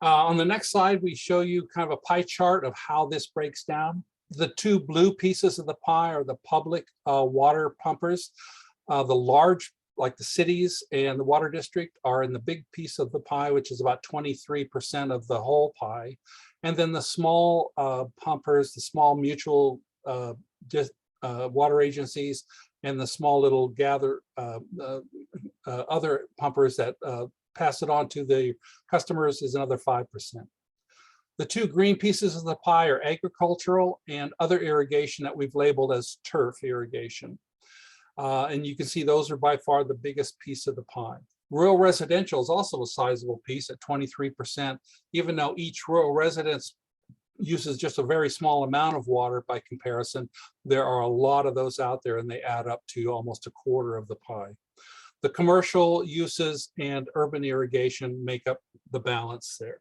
On the next slide, we show you kind of a pie chart of how this breaks down. The 2 blue pieces of the pie are the public water pumpers. The large, like the cities and the water district, are in the big piece of the pie, which is about 23% of the whole pie. And then the small pumpers, the small mutual water agencies, and the small little other pumpers that pass it on to the customers is another 5%. The 2 green pieces of the pie are agricultural and other irrigation that we've labeled as turf irrigation. And you can see those are by far the biggest piece of the pie. Rural residential is also a sizable piece at 23%, even though each rural residence uses just a very small amount of water by comparison. There are a lot of those out there, and they add up to almost a quarter of the pie. The commercial uses and urban irrigation make up the balance there.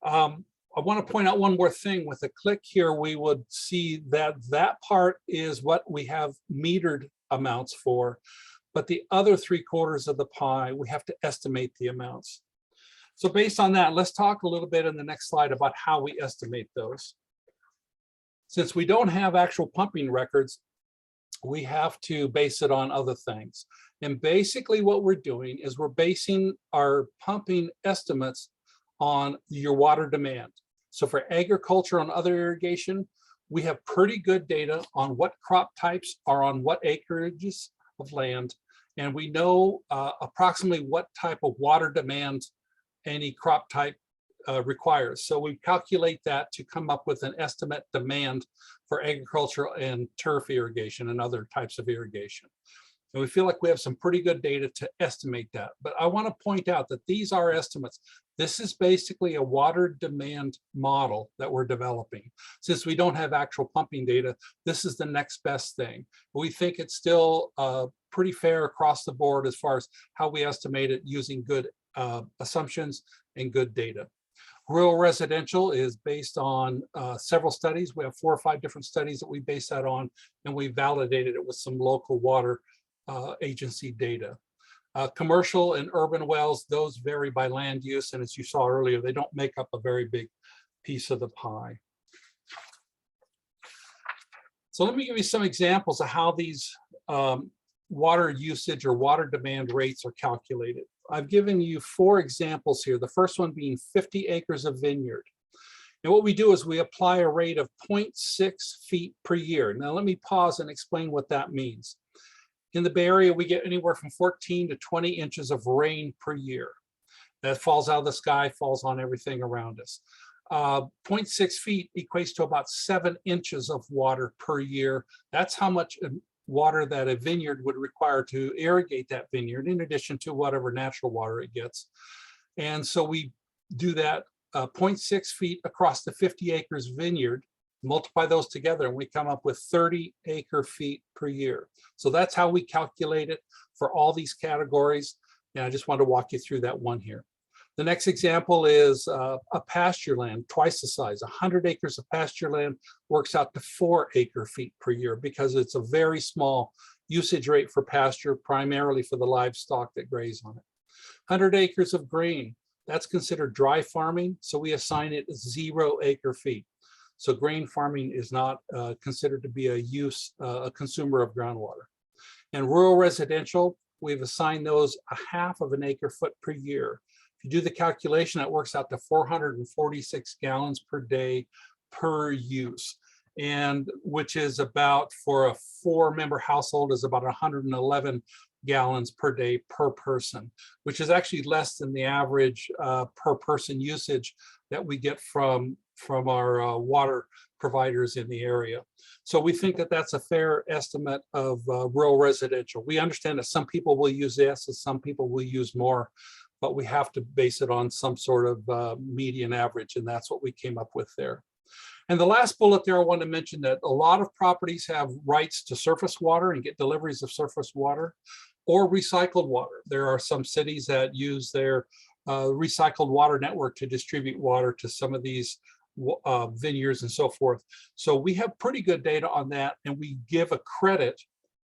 I want to point out one more thing. With a click here, we would see that that part is what we have metered amounts for, but the other 3/4 of the pie, we have to estimate the amounts. So based on that, let's talk a little bit in the next slide about how we estimate those. Since we don't have actual pumping records, we have to base it on other things. And basically what we're doing is we're basing our pumping estimates on your water demand. So for agriculture and other irrigation, we have pretty good data on what crop types are on what acreages of land. And we know approximately what type of water demand any crop type requires. So we calculate that to come up with an estimate demand for agricultural and turf irrigation and other types of irrigation. And we feel like we have some pretty good data to estimate that. But I want to point out that these are estimates. This is basically a water demand model that we're developing. Since we don't have actual pumping data, this is the next best thing. We think it's still pretty fair across the board as far as how we estimate it using good assumptions and good data. Rural residential is based on several studies. We have 4 or 5 different studies that we base that on, and we validated it with some local water agency data. Commercial and urban wells, those vary by land use, and as you saw earlier, they don't make up a very big piece of the pie. So let me give you some examples of how these water usage or water demand rates are calculated. I've given you 4 examples here. The first one being 50 acres of vineyard. And what we do is we apply a rate of 0.6 feet per year. Now let me pause and explain what that means. In the Bay Area, we get anywhere from 14 to 20 inches of rain per year. That falls out of the sky, falls on everything around us. 0.6 feet equates to about 7 inches of water per year. That's how much water that a vineyard would require to irrigate that vineyard, in addition to whatever natural water it gets. And so we do that 0.6 feet across the 50 acres vineyard, multiply those together, and we come up with 30 acre feet per year. So that's how we calculate it for all these categories. And I just wanted to walk you through that one here. The next example is a pasture land, twice the size. 100 acres of pasture land works out to 4 acre feet per year because it's a very small usage rate for pasture, primarily for the livestock that graze on it. 100 acres of grain, that's considered dry farming, so we assign it 0 acre feet. So grain farming is not considered to be a consumer of groundwater. And rural residential, we've assigned those 1/2 of an acre foot per year. If you do the calculation, that works out to 446 gallons per day per use, and which is about, for a 4-member household, is about 111 gallons per day per person, which is actually less than the average per person usage that we get from our water providers in the area. So we think that that's a fair estimate of rural residential. We understand that some people will use this and some people will use more, but we have to base it on some sort of median average, and that's what we came up with there. And the last bullet there, I want to mention that a lot of properties have rights to surface water and get deliveries of surface water or recycled water. There are some cities that use their recycled water network to distribute water to some of these vineyards and so forth. So we have pretty good data on that, and we give a credit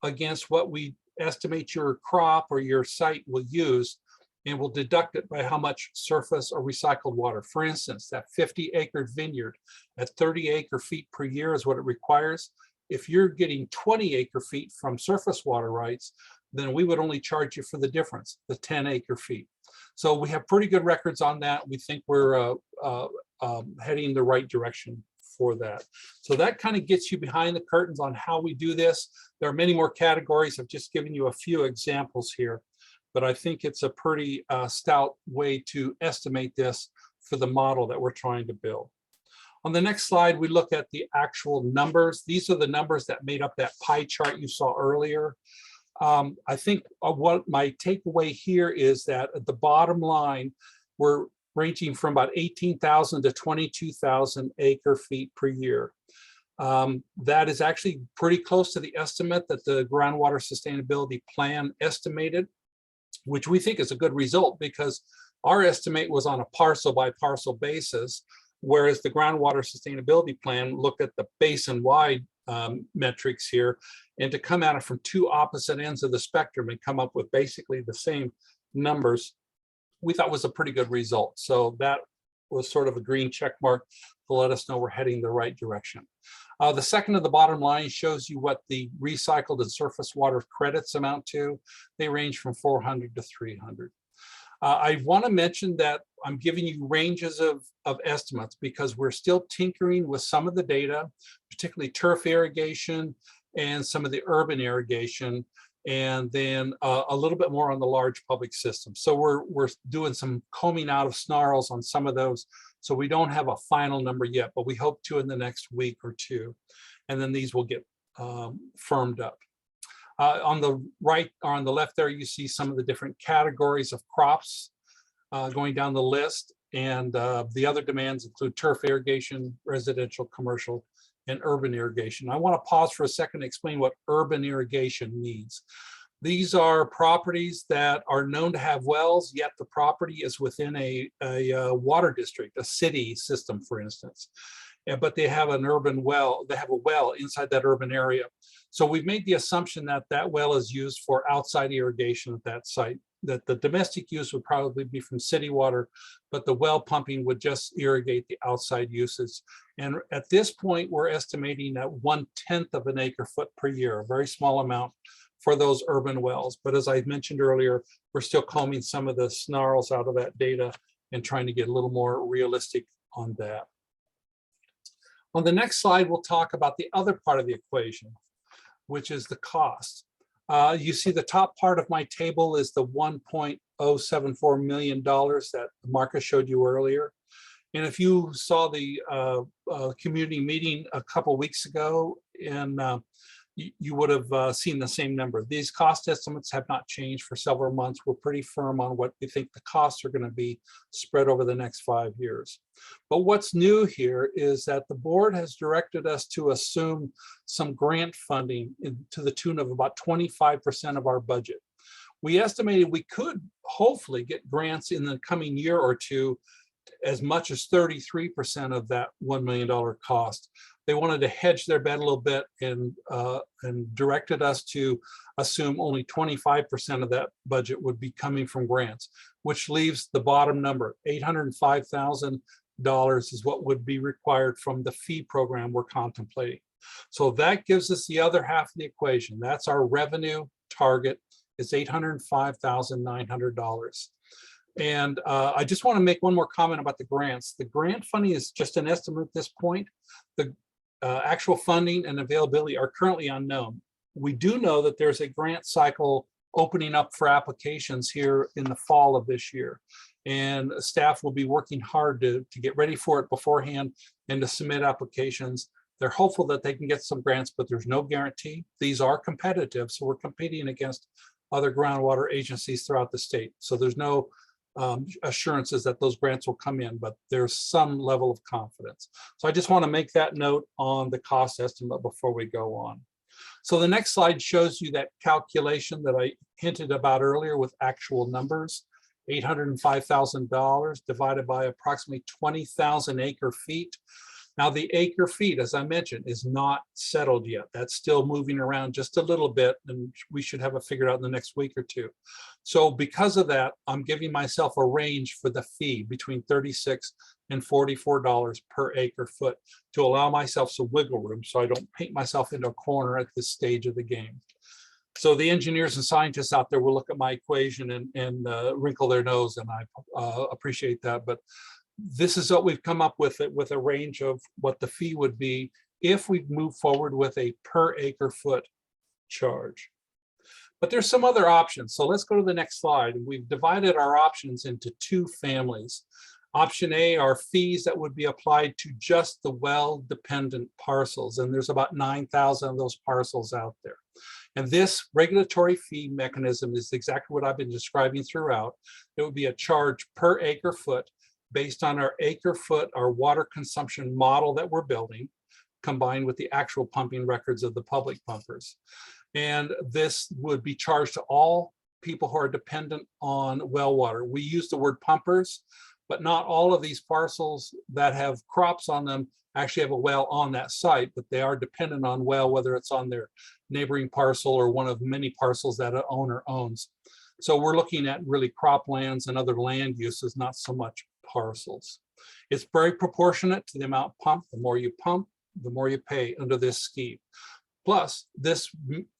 against what we estimate your crop or your site will use, and we'll deduct it by how much surface or recycled water. For instance, that 50-acre vineyard at 30 acre feet per year is what it requires. If you're getting 20 acre feet from surface water rights, then we would only charge you for the difference, the 10 acre feet. So we have pretty good records on that. We think we're heading in the right direction for that. So that kind of gets you behind the curtains on how we do this. There are many more categories. I've just given you a few examples here, but I think it's a pretty stout way to estimate this for the model that we're trying to build. On the next slide, we look at the actual numbers. These are the numbers that made up that pie chart you saw earlier. I think what my takeaway here is that at the bottom line, we're ranging from about 18,000 to 22,000 acre feet per year. That is actually pretty close to the estimate that the Groundwater Sustainability Plan estimated, which we think is a good result because our estimate was on a parcel by parcel basis, whereas the Groundwater Sustainability Plan looked at the basin-wide metrics here, and to come at it from two opposite ends of the spectrum and come up with basically the same numbers, we thought was a pretty good result. So that was sort of a green check mark to let us know we're heading the right direction. The second of the bottom line shows you what the recycled and surface water credits amount to. They range from 400 to 300. I want to mention that I'm giving you ranges of estimates because we're still tinkering with some of the data, particularly turf irrigation and some of the urban irrigation, and then a little bit more on the large public system. So we're doing some combing out of snarls on some of those. So we don't have a final number yet, but we hope to in the next week or two. And then these will get firmed up. On the right or on the left there, you see some of the different categories of crops going down the list. And the other demands include turf irrigation, residential, commercial, and urban irrigation. I want to pause for a second to explain what urban irrigation means. These are properties that are known to have wells, yet the property is within a water district, a city system, for instance. But they have an urban well, they have a well inside that urban area. So we've made the assumption that that well is used for outside irrigation at that site, that the domestic use would probably be from city water, but the well pumping would just irrigate the outside uses. And at this point, we're estimating at 1/10 of an acre foot per year, a very small amount for those urban wells. But as I mentioned earlier, we're still combing some of the snarls out of that data and trying to get a little more realistic on that. On the next slide, we'll talk about the other part of the equation, which is the cost. You see the top part of my table is the $1.074 million that Marcus showed you earlier. And if you saw the community meeting a couple weeks ago, and you would have seen the same number. These cost estimates have not changed for several months. We're pretty firm on what we think the costs are going to be spread over the next 5 years. But what's new here is that the board has directed us to assume some grant funding to the tune of about 25% of our budget. We estimated we could hopefully get grants in the coming year or two as much as 33% of that $1 million cost. They wanted to hedge their bet a little bit and directed us to assume only 25% of that budget would be coming from grants, which leaves the bottom number, $805,000 is what would be required from the fee program we're contemplating. So that gives us the other half of the equation. That's our revenue target, is $805,900. And I just want to make one more comment about the grants. The grant funding is just an estimate at this point. The actual funding and availability are currently unknown. We do know that there's a grant cycle opening up for applications here in the fall of this year. And staff will be working hard to get ready for it beforehand and to submit applications. They're hopeful that they can get some grants, but there's no guarantee. These are competitive, so we're competing against other groundwater agencies throughout the state. So there's no assurances that those grants will come in, but there's some level of confidence. So I just want to make that note on the cost estimate before we go on. So the next slide shows you that calculation that I hinted about earlier with actual numbers. $805,000 divided by approximately 20,000 acre feet. Now the acre feet, as I mentioned, is not settled yet. That's still moving around just a little bit, and we should have it figured out in the next week or two. So because of that, I'm giving myself a range for the fee between $36 and $44 per acre foot to allow myself some wiggle room so I don't paint myself into a corner at this stage of the game. So the engineers and scientists out there will look at my equation and wrinkle their nose, and I appreciate that. But this is what we've come up with, with a range of what the fee would be if we move forward with a per acre foot charge. But there's some other options. So let's go to the next slide. We've divided our options into two families. Option A are fees that would be applied to just the well-dependent parcels. And there's about 9,000 of those parcels out there. And this regulatory fee mechanism is exactly what I've been describing throughout. It would be a charge per acre foot based on our acre foot, our water consumption model that we're building, combined with the actual pumping records of the public pumpers. And this would be charged to all people who are dependent on well water. We use the word pumpers, but not all of these parcels that have crops on them actually have a well on that site, but they are dependent on well, whether it's on their neighboring parcel or one of many parcels that an owner owns. So we're looking at really croplands and other land uses, not so much parcels. It's very proportionate to the amount pumped. The more you pump, the more you pay under this scheme. Plus, this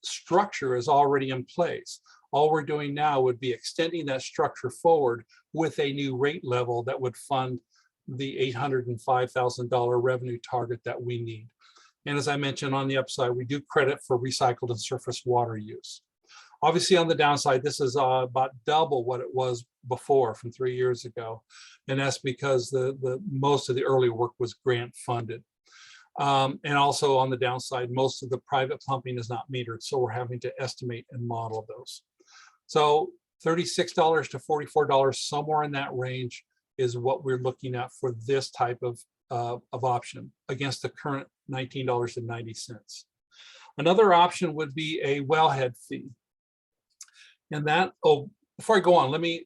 structure is already in place. All we're doing now would be extending that structure forward with a new rate level that would fund the $805,000 revenue target that we need. And as I mentioned, on the upside, we do credit for recycled and surface water use. Obviously, on the downside, this is about double what it was before from 3 years ago. And that's because the most of the early work was grant funded. And also on the downside, most of the private pumping is not metered. So we're having to estimate and model those. So $36 to $44, somewhere in that range is what we're looking at for this type of option against the current $19.90. Another option would be a wellhead fee. And that, before I go on, let me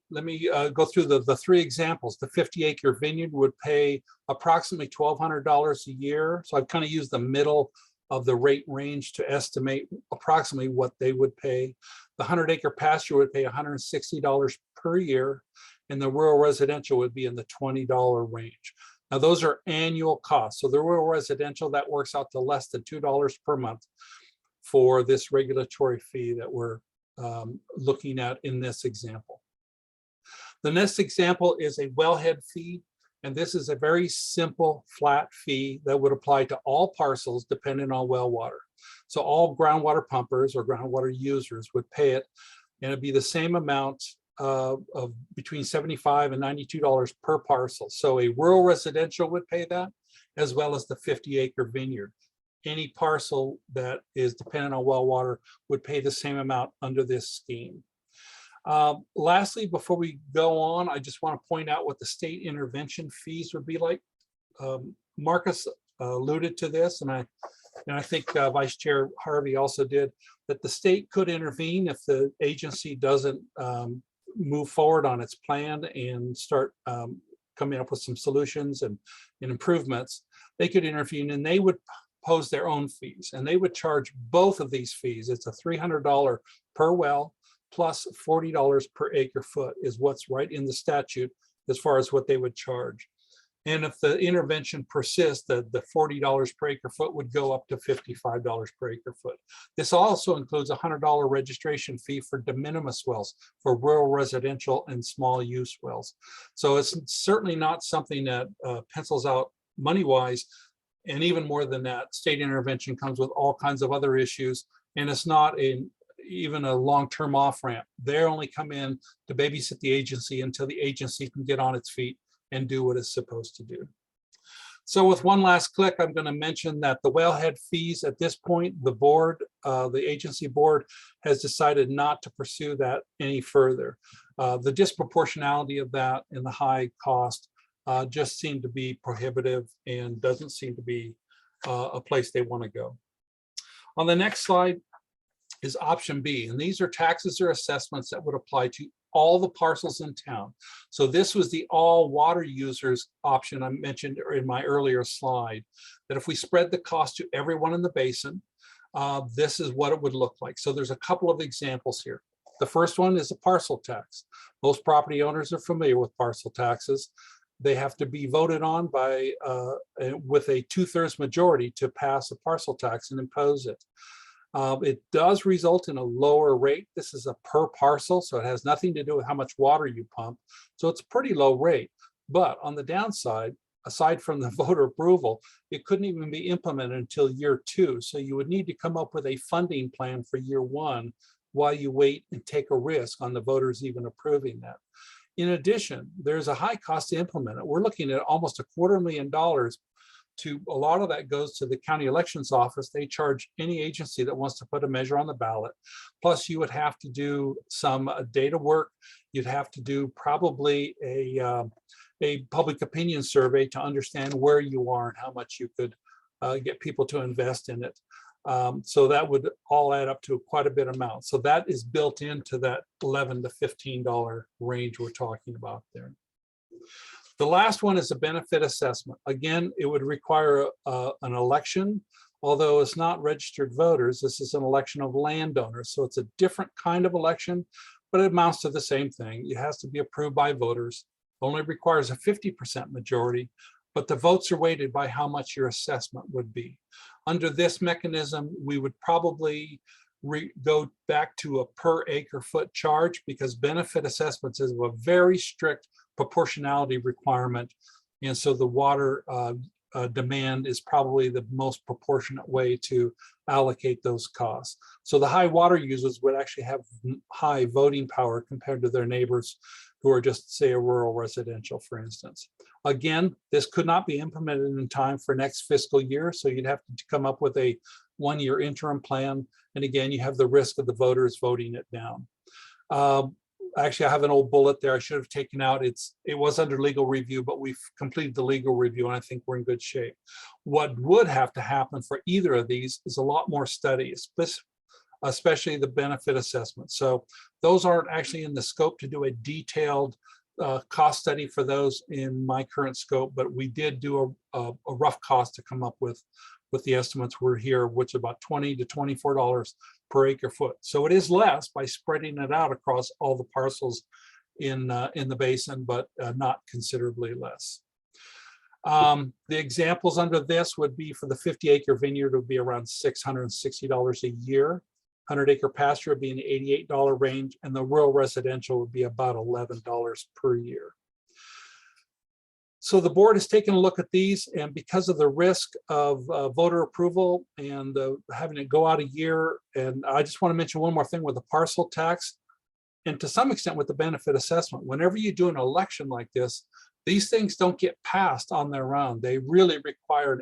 go through the three examples. The 50-acre vineyard would pay approximately $1,200 a year. So I've kind of used the middle of the rate range to estimate approximately what they would pay. The 100-acre pasture would pay $160 per year, and the rural residential would be in the $20 range. Now those are annual costs. So the rural residential, that works out to less than $2 per month for this regulatory fee that we're looking at in this example. The next example is a wellhead fee, And this is a very simple flat fee that would apply to all parcels depending on well water. So all groundwater pumpers or groundwater users would pay it, and it'd be the same amount of between $75 and $92 per parcel. So a rural residential would pay that, as well as the 50-acre vineyard. Any parcel that is dependent on well water would pay the same amount under this scheme. Lastly, before we go on, I just want to point out what the state intervention fees would be like. Marcus alluded to this, and I think Vice Chair Harvey also did, that the state could intervene if the agency doesn't move forward on its plan and start coming up with some solutions and improvements. They could intervene, and they would pose their own fees, and they would charge both of these fees. It's a $300 per well plus $40 per acre foot is what's right in the statute as far as what they would charge. And if the intervention persists, the $40 per acre foot would go up to $55 per acre foot. This also includes a $100 registration fee for de minimis wells, for rural residential and small use wells. So it's certainly not something that pencils out money-wise. And even more than that, state intervention comes with all kinds of other issues, and it's not even a long-term off-ramp. They only come in to babysit the agency until the agency can get on its feet and do what it's supposed to do. So with one last click, I'm going to mention that the wellhead fees at this point, the board, the agency board has decided not to pursue that any further. The disproportionality of that and the high cost just seem to be prohibitive and doesn't seem to be a place they want to go. On the next slide is option B, and these are taxes or assessments that would apply to all the parcels in town. So this was the all water users option I mentioned in my earlier slide, that if we spread the cost to everyone in the basin, this is what it would look like. So there's a couple of examples here. The first one is a parcel tax. Most property owners are familiar with parcel taxes. They have to be voted on by with a 2/3 majority to pass a parcel tax and impose it. It does result in a lower rate. This is a per parcel, so it has nothing to do with how much water you pump. So it's a pretty low rate. But on the downside, aside from the voter approval, it couldn't even be implemented until year 2. So you would need to come up with a funding plan for year 1 while you wait and take a risk on the voters even approving that. In addition, there's a high cost to implement it. We're looking at almost $250,000. To a lot of that goes to the county elections office. They charge any agency that wants to put a measure on the ballot. Plus, you would have to do some data work. You'd have to do probably a public opinion survey to understand where you are and how much you could get people to invest in it. So that would all add up to quite a bit amount. So that is built into that $11 to $15 range we're talking about there. The last one is a benefit assessment. Again, it would require an election, although it's not registered voters. This is an election of landowners. So it's a different kind of election, but it amounts to the same thing. It has to be approved by voters. Only requires a 50% majority, but the votes are weighted by how much your assessment would be. Under this mechanism, we would probably go back to a per acre foot charge, because benefit assessments is a very strict proportionality requirement. And so the water demand is probably the most proportionate way to allocate those costs. So the high water users would actually have high voting power compared to their neighbors who are just, say, a rural residential, for instance. Again, this could not be implemented in time for next fiscal year. So you'd have to come up with a 1-year interim plan. And again, you have the risk of the voters voting it down. Actually, I have an old bullet there I should have taken out. It was under legal review, but we've completed the legal review, and I think we're in good shape. What would have to happen for either of these is a lot more study, especially the benefit assessment. So those aren't actually in the scope to do a detailed cost study for those in my current scope, but we did do a rough cost to come up with the estimates we're here, which is about $20 to $24 per acre foot. So it is less by spreading it out across all the parcels in the basin, but not considerably less. The examples under this would be for the 50-acre vineyard would be around $660 a year. 100-acre pasture would be in the $88 range, and the rural residential would be about $11 per year. So the board has taken a look at these, and because of the risk of voter approval and having it go out a year, and I just want to mention one more thing with the parcel tax, and to some extent with the benefit assessment. Whenever you do an election like this, these things don't get passed on their own. They really require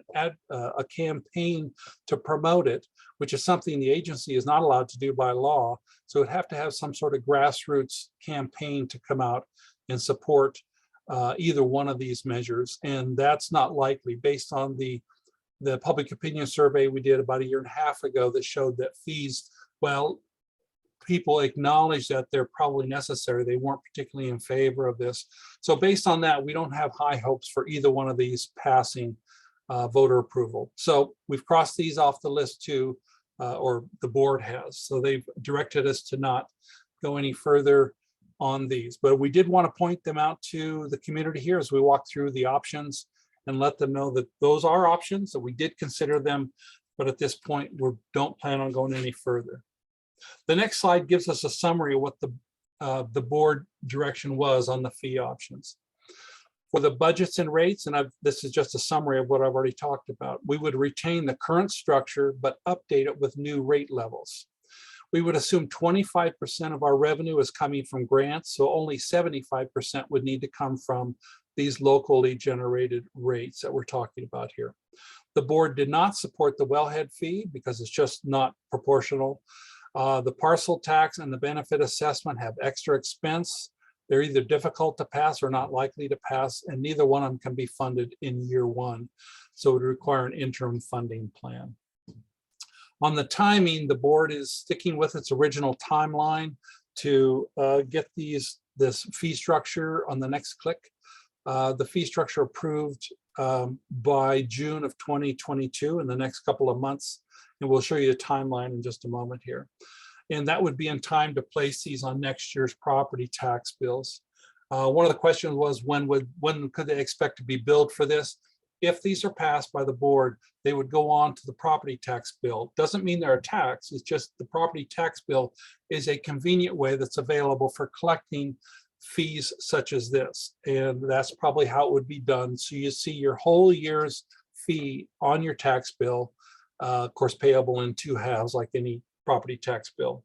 a campaign to promote it, which is something the agency is not allowed to do by law. So it'd have to have some sort of grassroots campaign to come out and support either one of these measures. And that's not likely based on the public opinion survey we did about 1.5 years ago that showed that fees, well, people acknowledge that they're probably necessary. They weren't particularly in favor of this. So based on that, we don't have high hopes for either one of these passing voter approval. So we've crossed these off the list too, or the board has. So they've directed us to not go any further on these. But we did want to point them out to the community here as we walk through the options and let them know that those are options, that we did consider them, but at this point, we don't plan on going any further. The next slide gives us a summary of what the board direction was on the fee options. For the budgets and rates, and this is just a summary of what I've already talked about, we would retain the current structure, but update it with new rate levels. We would assume 25% of our revenue is coming from grants, so only 75% would need to come from these locally generated rates that we're talking about here. The board did not support the wellhead fee because it's just not proportional. The parcel tax and the benefit assessment have extra expense. They're either difficult to pass or not likely to pass, and neither one of them can be funded in year one. So it would require an interim funding plan. On the timing, the board is sticking with its original timeline to get this fee structure on the next click. The fee structure approved by June of 2022 in the next couple of months. And we'll show you the timeline in just a moment here. And that would be in time to place these on next year's property tax bills. One of the questions was when could they expect to be billed for this? If these are passed by the board, they would go on to the property tax bill. Doesn't mean they're a tax, it's just the property tax bill is a convenient way that's available for collecting fees such as this. And that's probably how it would be done. So you see your whole year's fee on your tax bill, of course, payable in 2 halves like any property tax bill.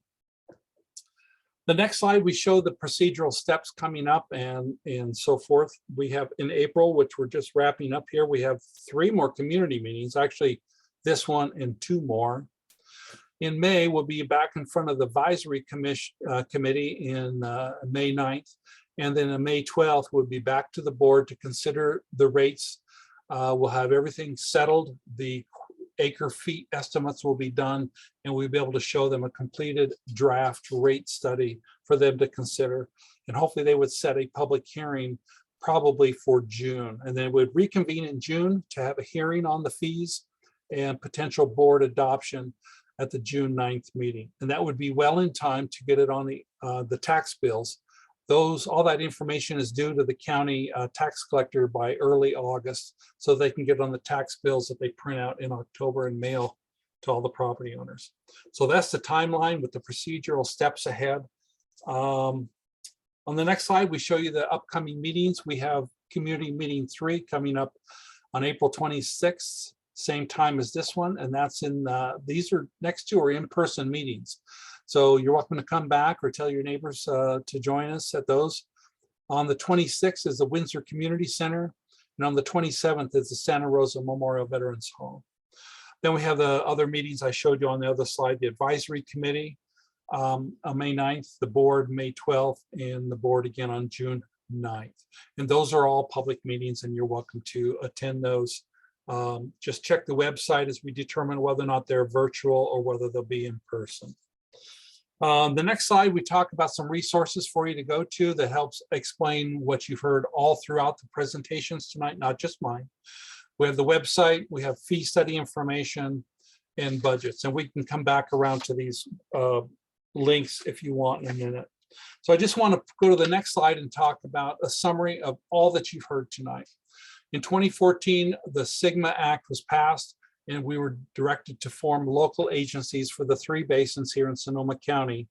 The next slide, we show the procedural steps coming up and so forth. We have in April, which we're just wrapping up here, we have 3 more community meetings, actually this one and 2 more. In May, we'll be back in front of the advisory committee in May 9th. And then on May 12th, we'll be back to the board to consider the rates. We'll have everything settled. The acre feet estimates will be done, and we'll be able to show them a completed draft rate study for them to consider. And hopefully they would set a public hearing probably for June. And then would reconvene in June to have a hearing on the fees and potential board adoption at the June 9th meeting. And that would be well in time to get it on the tax bills. All that information is due to the county tax collector by early August, so they can get on the tax bills that they print out in October and mail to all the property owners. So that's the timeline with the procedural steps ahead. On the next slide, we show you the upcoming meetings. We have community meeting 3 coming up on April 26th, same time as this one, and that's in these are next 2 are in-person meetings. So you're welcome to come back or tell your neighbors to join us at those. On the 26th is the Windsor Community Center, and on the 27th is the Santa Rosa Memorial Veterans Home. Then we have the other meetings I showed you on the other slide, the advisory committee on May 9th, the board May 12th, and the board again on June 9th. And those are all public meetings, and you're welcome to attend those. Just check the website as we determine whether or not they're virtual or whether they'll be in person. The next slide, we talk about some resources for you to go to that helps explain what you've heard all throughout the presentations tonight, not just mine. We have the website, we have fee study information and budgets, and we can come back around to these links if you want in a minute. So I just want to go to the next slide and talk about a summary of all that you've heard tonight. In 2014, the SGMA Act was passed, and we were directed to form local agencies for the 3 basins here in Sonoma County,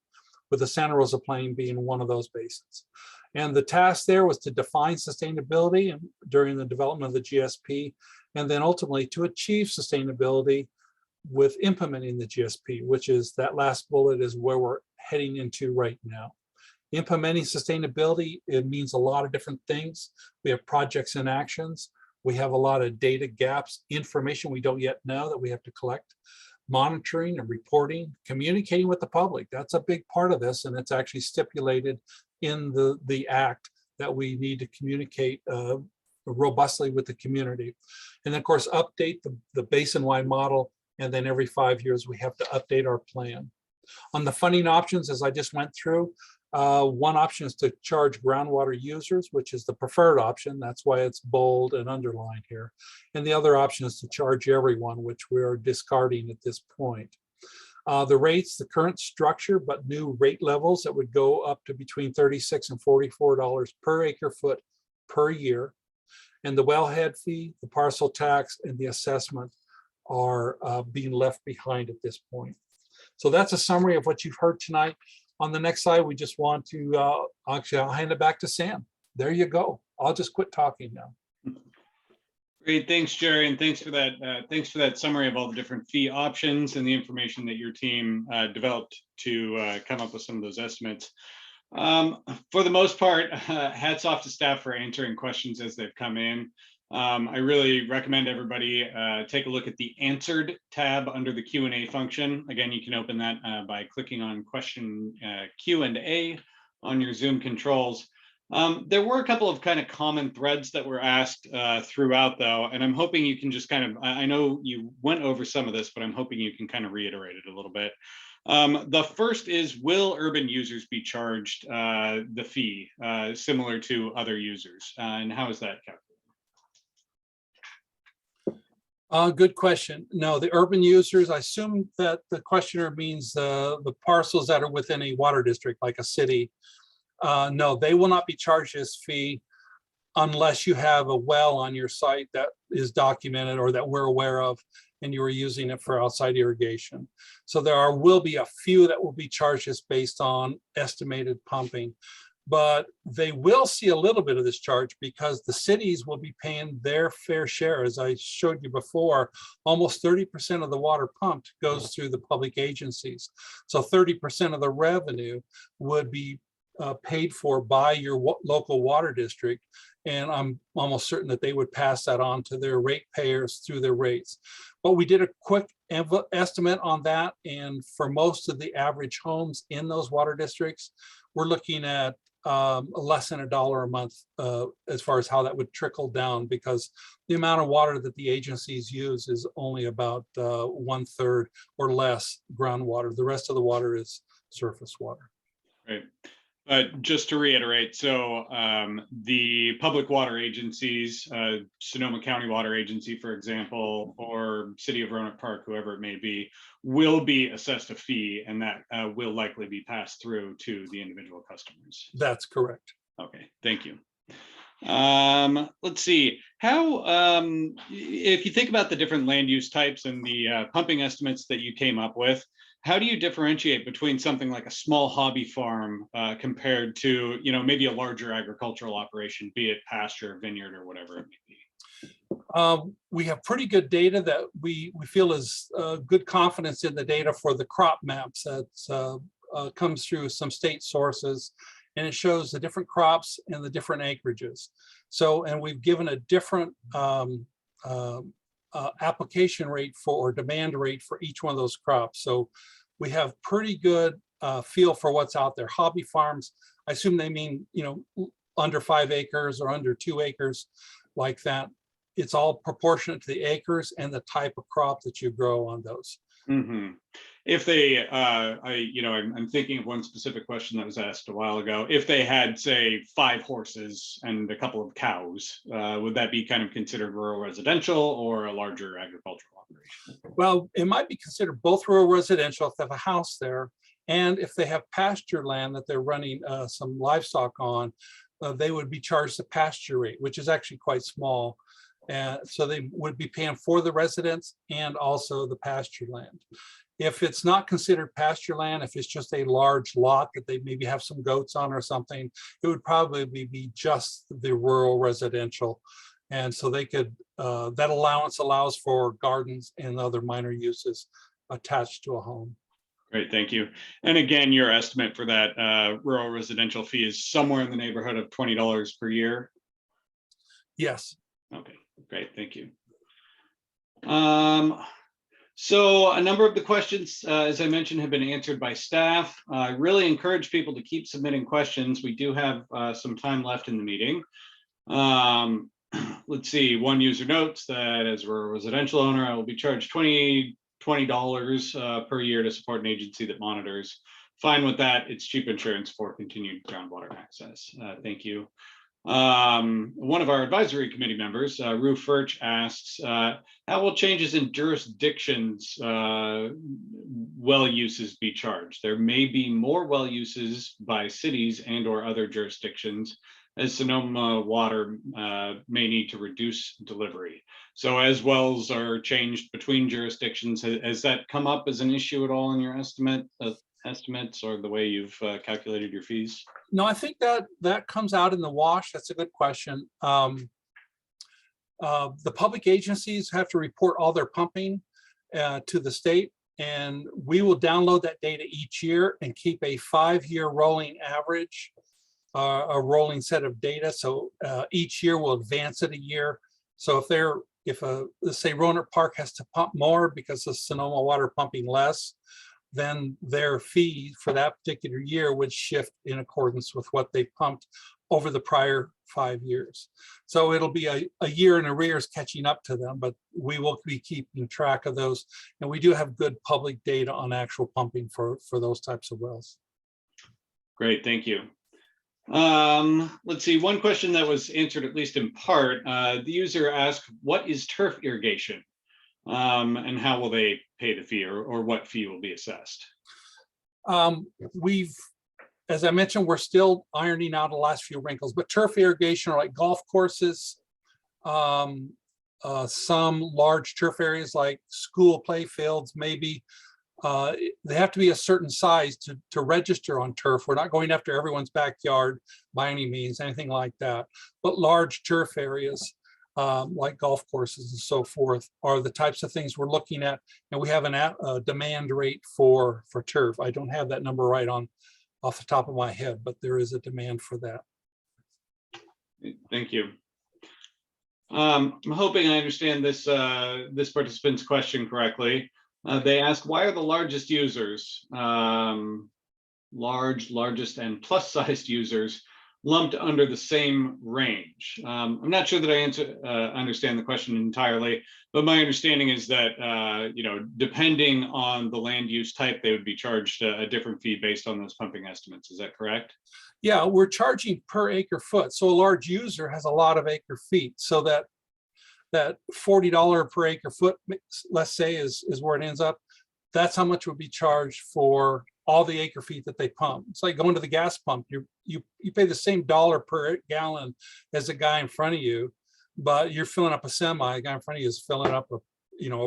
with the Santa Rosa Plain being one of those basins. And the task there was to define sustainability during the development of the GSP, and then ultimately to achieve sustainability with implementing the GSP, which is that last bullet is where we're heading into right now. Implementing sustainability, it means a lot of different things. We have projects and actions. We have a lot of data gaps, information we don't yet know that we have to collect, monitoring and reporting, communicating with the public. That's a big part of this, and it's actually stipulated in the act that we need to communicate robustly with the community. And of course, update the basin-wide model, and then every 5 years we have to update our plan. On the funding options, as I just went through, one option is to charge groundwater users, which is the preferred option. That's why it's bold and underlined here. And the other option is to charge everyone, which we are discarding at this point. The rates, the current structure, but new rate levels that would go up to between $36 and $44 per acre foot per year. And the wellhead fee, the parcel tax, and the assessment are being left behind at this point. So that's a summary of what you've heard tonight. On the next slide, we just want to, actually, I'll hand it back to Sam. There you go. I'll just quit talking now. Great, thanks, Jerry, and thanks for that. Thanks for that summary of all the different fee options and the information that your team developed to come up with some of those estimates. For the most part, hats off to staff for answering questions as they've come in. I really recommend everybody take a look at the Answered tab under the Q&A function. Again, you can open that by clicking on question Q&A on your Zoom controls. There were a couple of kind of common threads that were asked throughout, though, and I'm hoping you can just kind of, I know you went over some of this, but I'm hoping you can kind of reiterate it a little bit. The first is, will urban users be charged the fee similar to other users? And how is that calculated? Good question. No, the urban users, I assume that the questioner means the parcels that are within a water district, like a city. No, they will not be charged this fee unless you have a well on your site that is documented or that we're aware of, and you are using it for outside irrigation. So there will be a few that will be charged just based on estimated pumping, but they will see a little bit of this charge because the cities will be paying their fair share. As I showed you before, almost 30% of the water pumped goes through the public agencies. So 30% of the revenue would be paid for by your local water district. And I'm almost certain that they would pass that on to their rate payers through their rates. But we did a quick estimate on that. And for most of the average homes in those water districts, we're looking at less than $1 a month as far as how that would trickle down, because the amount of water that the agencies use is only about 1/3 or less groundwater. The rest of the water is surface water. Right. But just to reiterate, so the public water agencies, Sonoma County Water Agency, for example, or City of Roanoke Park, whoever it may be, will be assessed a fee, and that will likely be passed through to the individual customers. That's correct. Okay, thank you. Let's see, how, if you think about the different land use types and the pumping estimates that you came up with, how do you differentiate between something like a small hobby farm compared to, you know, maybe a larger agricultural operation, be it pasture, vineyard, or whatever it may be? We have pretty good data that we feel is good confidence in the data for the crop maps that comes through some state sources, and it shows the different crops and the different acreages. So, and we've given a different application rate for, or demand rate for each one of those crops. So we have pretty good feel for what's out there. Hobby farms, I assume they mean, you know, under 5 acres or under 2 acres, like that. It's all proportionate to the acres and the type of crop that you grow on those. Mm-hmm. If they, I'm thinking of one specific question that was asked a while ago. If they had, say, 5 horses and a couple of cows, would that be kind of considered rural residential or a larger agricultural operation? Well, it might be considered both rural residential if they have a house there, and if they have pasture land that they're running some livestock on, they would be charged the pasture rate, which is actually quite small. So they would be paying for the residents and also the pasture land. If it's not considered pasture land, if it's just a large lot that they maybe have some goats on or something, it would probably be just the rural residential. And so they could, that allowance allows for gardens and other minor uses attached to a home. Great, thank you. And again, your estimate for that rural residential fee is somewhere in the neighborhood of $20 per year? Yes. Okay, great, thank you. So a number of the questions, as I mentioned, have been answered by staff. I really encourage people to keep submitting questions. We do have some time left in the meeting. Let's see, one user notes that as a residential owner, I will be charged $20 per year to support an agency that monitors. Fine with that. It's cheap insurance for continued groundwater access. Thank you. One of our advisory committee members, Rue Furch, asks, how will changes in jurisdictions well uses be charged? There may be more well uses by cities and or other jurisdictions, as Sonoma Water may need to reduce delivery. So as wells are changed between jurisdictions, has that come up as an issue at all in your estimates or the way you've calculated your fees? No, I think that comes out in the wash. That's a good question. The public agencies have to report all their pumping to the state, and we will download that data each year and keep a 5-year rolling average, a rolling set of data. So each year we'll advance it a year. So if let's say Roanoke Park has to pump more because of Sonoma Water pumping less, then their fee for that particular year would shift in accordance with what they pumped over the prior 5 years. So it'll be a year in arrears catching up to them, but we will be keeping track of those. And we do have good public data on actual pumping for those types of wells. Great, thank you. Let's see, one question that was answered at least in part, the user asked, what is turf irrigation? And how will they pay the fee, or what fee will be assessed? As I mentioned, we're still ironing out the last few wrinkles, but turf irrigation are like golf courses, some large turf areas like school play fields, maybe. They have to be a certain size to register on turf. We're not going after everyone's backyard by any means, anything like that. But large turf areas, like golf courses and so forth, are the types of things we're looking at. And we have a demand rate for turf. I don't have that number right off the top of my head, but there is a demand for that. Thank you. I'm hoping I understand this participant's question correctly. They ask, why are the largest users, largest, and plus-sized users lumped under the same range? I'm not sure that I understand the question entirely, but my understanding is that depending on the land use type, they would be charged a different fee based on those pumping estimates. Is that correct? Yeah, we're charging per acre foot. So a large user has a lot of acre feet. So that $40 per acre foot, let's say, is where it ends up. That's how much would be charged for all the acre feet that they pump. It's like going to the gas pump. You pay the same dollar per gallon as the guy in front of you, but you're filling up a semi. The guy in front of you is filling up a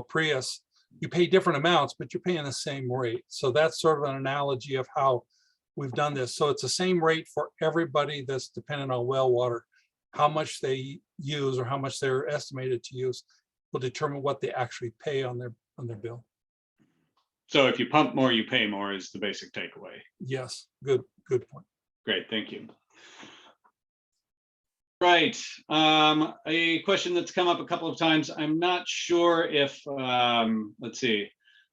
Prius. You pay different amounts, but you're paying the same rate. So that's sort of an analogy of how we've done this. So it's the same rate for everybody that's dependent on well water. How much they use or how much they're estimated to use will determine what they actually pay on their bill. So if you pump more, you pay more is the basic takeaway. Yes, good point. Great, thank you. Right, a question that's come up a couple of times. I'm not sure if, let's see.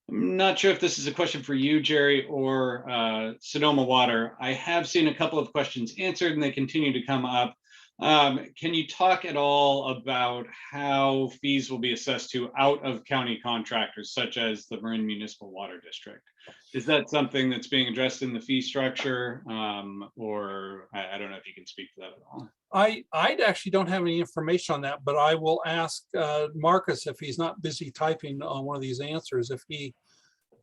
I'm not sure if this is a question for you, Jerry, or Sonoma Water. I have seen a couple of questions answered and they continue to come up. Can you talk at all about how fees will be assessed to out-of-county contractors, such as the Marin Municipal Water District? Is that something that's being addressed in the fee structure, or I don't know if you can speak to that at all? I actually don't have any information on that, but I will ask Marcus, if he's not busy typing on one of these answers, if he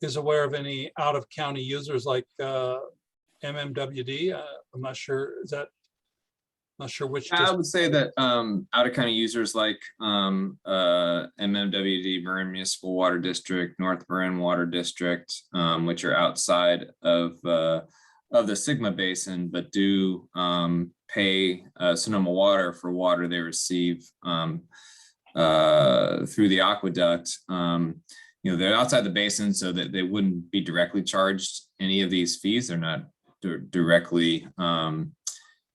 is aware of any out-of-county users like MMWD. I'm not sure. Is that Not sure which. I would say that out of county users like MMWD, Marin Municipal Water District, North Marin Water District, which are outside of the Sigma Basin, but do pay Sonoma Water for water they receive through the aqueduct. You know, they're outside the basin, so that they wouldn't be directly charged any of these fees. They're not directly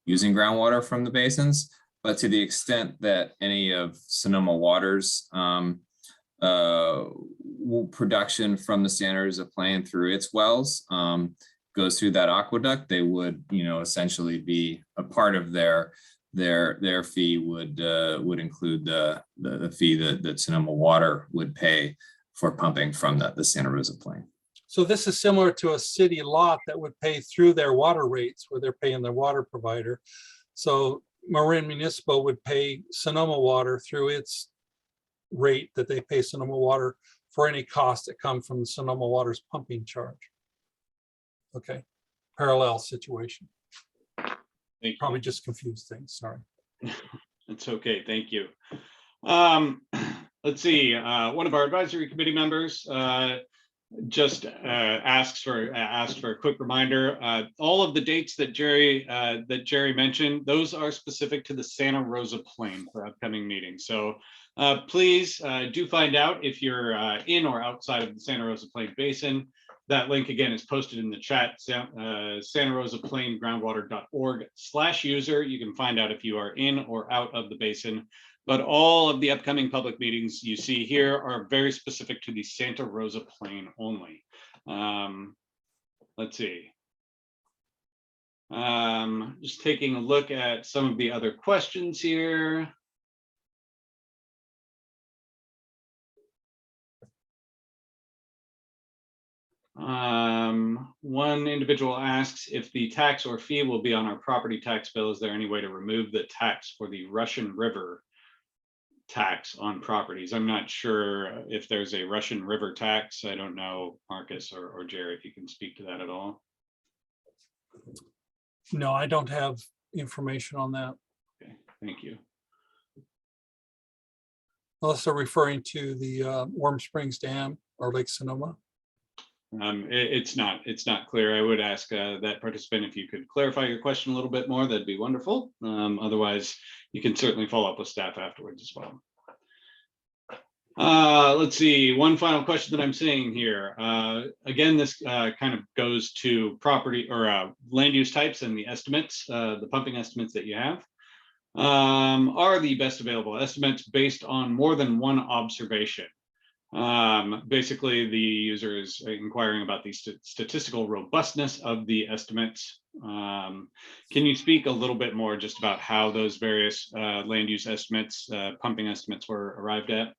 using groundwater from the basins, but to the extent that any of Sonoma Water's production from the Santa Rosa Plain through its wells goes through that aqueduct, they would, you know, essentially be a part of their fee would include the fee that Sonoma Water would pay for pumping from the Santa Rosa Plain. So this is similar to a city lot that would pay through their water rates where they're paying their water provider. So Marin Municipal would pay Sonoma Water through its rate that they pay Sonoma Water for any costs that come from the Sonoma Water's pumping charge. Okay, parallel situation. Thank you. Probably just confused things, sorry. It's okay, thank you. Let's see, one of our advisory committee members just asked for a quick reminder. All of the dates that Jerry mentioned, those are specific to the Santa Rosa Plain for upcoming meetings. So please do find out if you're in or outside of the Santa Rosa Plain Basin. That link again is posted in the chat, Santa Rosa Plain groundwater.org/user. You can find out if you are in or out of the basin. But all of the upcoming public meetings you see here are very specific to the Santa Rosa Plain only. Let's see. Just taking a look at some of the other questions here. One individual asks if the tax or fee will be on our property tax bill. Is there any way to remove the tax for the Russian River tax on properties? I'm not sure if there's a Russian River tax. I don't know, Marcus or Jerry, if you can speak to that at all. No, I don't have information on that. Okay, thank you. Unless they're referring to the Warm Springs Dam or Lake Sonoma. It's not clear. I would ask that participant if you could clarify your question a little bit more, that'd be wonderful. Otherwise, you can certainly follow up with staff afterwards as well. Let's see, one final question that I'm seeing here. Again, this kind of goes to property or land use types and the estimates, the pumping estimates that you have. Are the best available estimates based on more than one observation? Basically, the user is inquiring about the statistical robustness of the estimates. Can you speak a little bit more just about how those various land use estimates, pumping estimates were arrived at?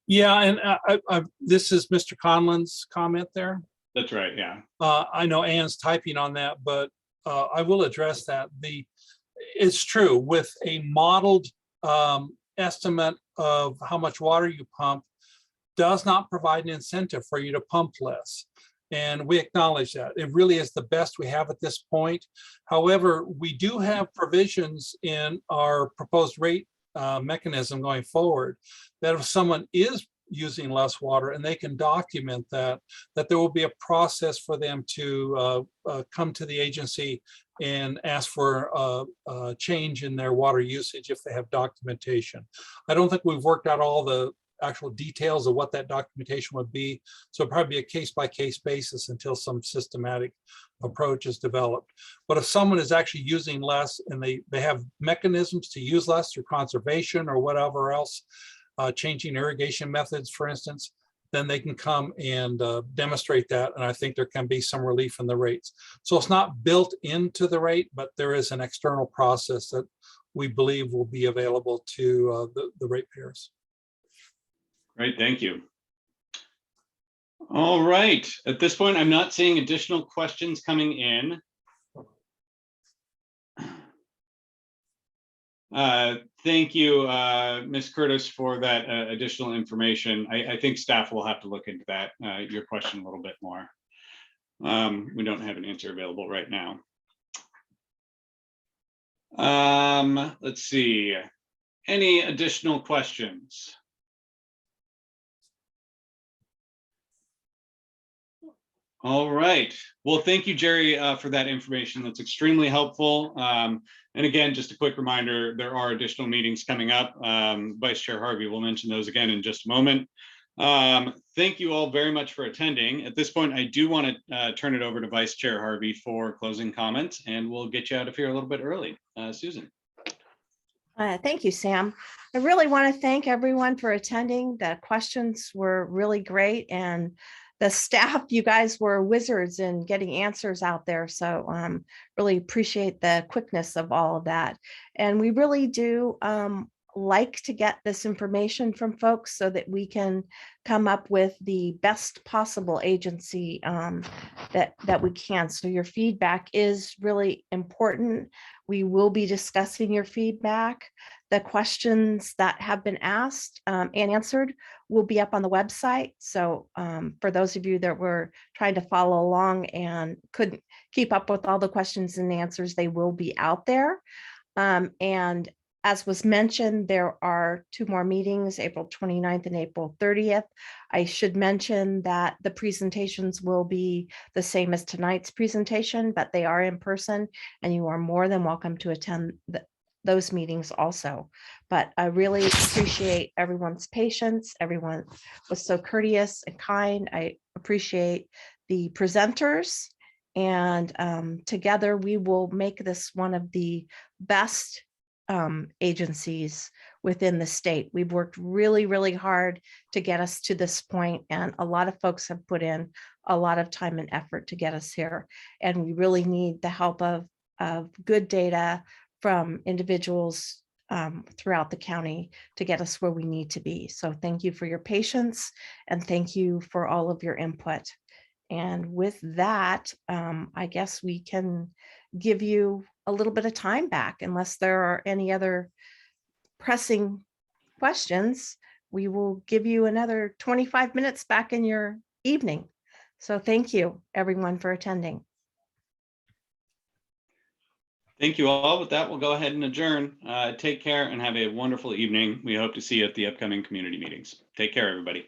Yeah, and this is Mr. Conlon's comment there. That's right, yeah. I know Ann's typing on that, but I will address that. It's true, with a modeled estimate of how much water you pump does not provide an incentive for you to pump less. And we acknowledge that. It really is the best we have at this point. However, we do have provisions in our proposed rate mechanism going forward that if someone is using less water and they can document that there will be a process for them to come to the agency and ask for a change in their water usage if they have documentation. I don't think we've worked out all the actual details of what that documentation would be. So it'd probably be a case-by-case basis until some systematic approach is developed. But if someone is actually using less and they have mechanisms to use less through conservation or whatever else, changing irrigation methods, for instance, then they can come and demonstrate that. And I think there can be some relief in the rates. So it's not built into the rate, but there is an external process that we believe will be available to the ratepayers. Great, thank you. All right, at this point, I'm not seeing additional questions coming in. Thank you, Ms. Curtis, for that additional information. I think staff will have to look into that, your question a little bit more. We don't have an answer available right now. Let's see. Any additional questions? All right. Well, thank you, Jerry, for that information. That's extremely helpful. And again, just a quick reminder, there are additional meetings coming up. Vice Chair Harvey will mention those again in just a moment. Thank you all very much for attending. At this point, I do want to turn it over to Vice Chair Harvey for closing comments, and we'll get you out of here a little bit early. Susan. Thank you, Sam. I really want to thank everyone for attending. The questions were really great, and the staff, you guys were wizards in getting answers out there. So really appreciate the quickness of all of that. And we really do like to get this information from folks so that we can come up with the best possible agency that we can. So your feedback is really important. We will be discussing your feedback. The questions that have been asked and answered will be up on the website. So for those of you that were trying to follow along and couldn't keep up with all the questions and answers, they will be out there. And as was mentioned, there are 2 more meetings, April 29th and April 30th. I should mention that the presentations will be the same as tonight's presentation, but they are in person, and you are more than welcome to attend those meetings also. But I really appreciate everyone's patience. Everyone was so courteous and kind. I appreciate the presenters, and together we will make this one of the best agencies within the state. We've worked really, really hard to get us to this point, and a lot of folks have put in a lot of time and effort to get us here. And we really need the help of good data from individuals throughout the county to get us where we need to be. So thank you for your patience, and thank you for all of your input. And with that, I guess we can give you a little bit of time back, unless there are any other pressing questions. We will give you another 25 minutes back in your evening. So thank you, everyone, for attending. Thank you all. With that, we'll go ahead and adjourn. Take care and have a wonderful evening. We hope to see you at the upcoming community meetings. Take care, everybody.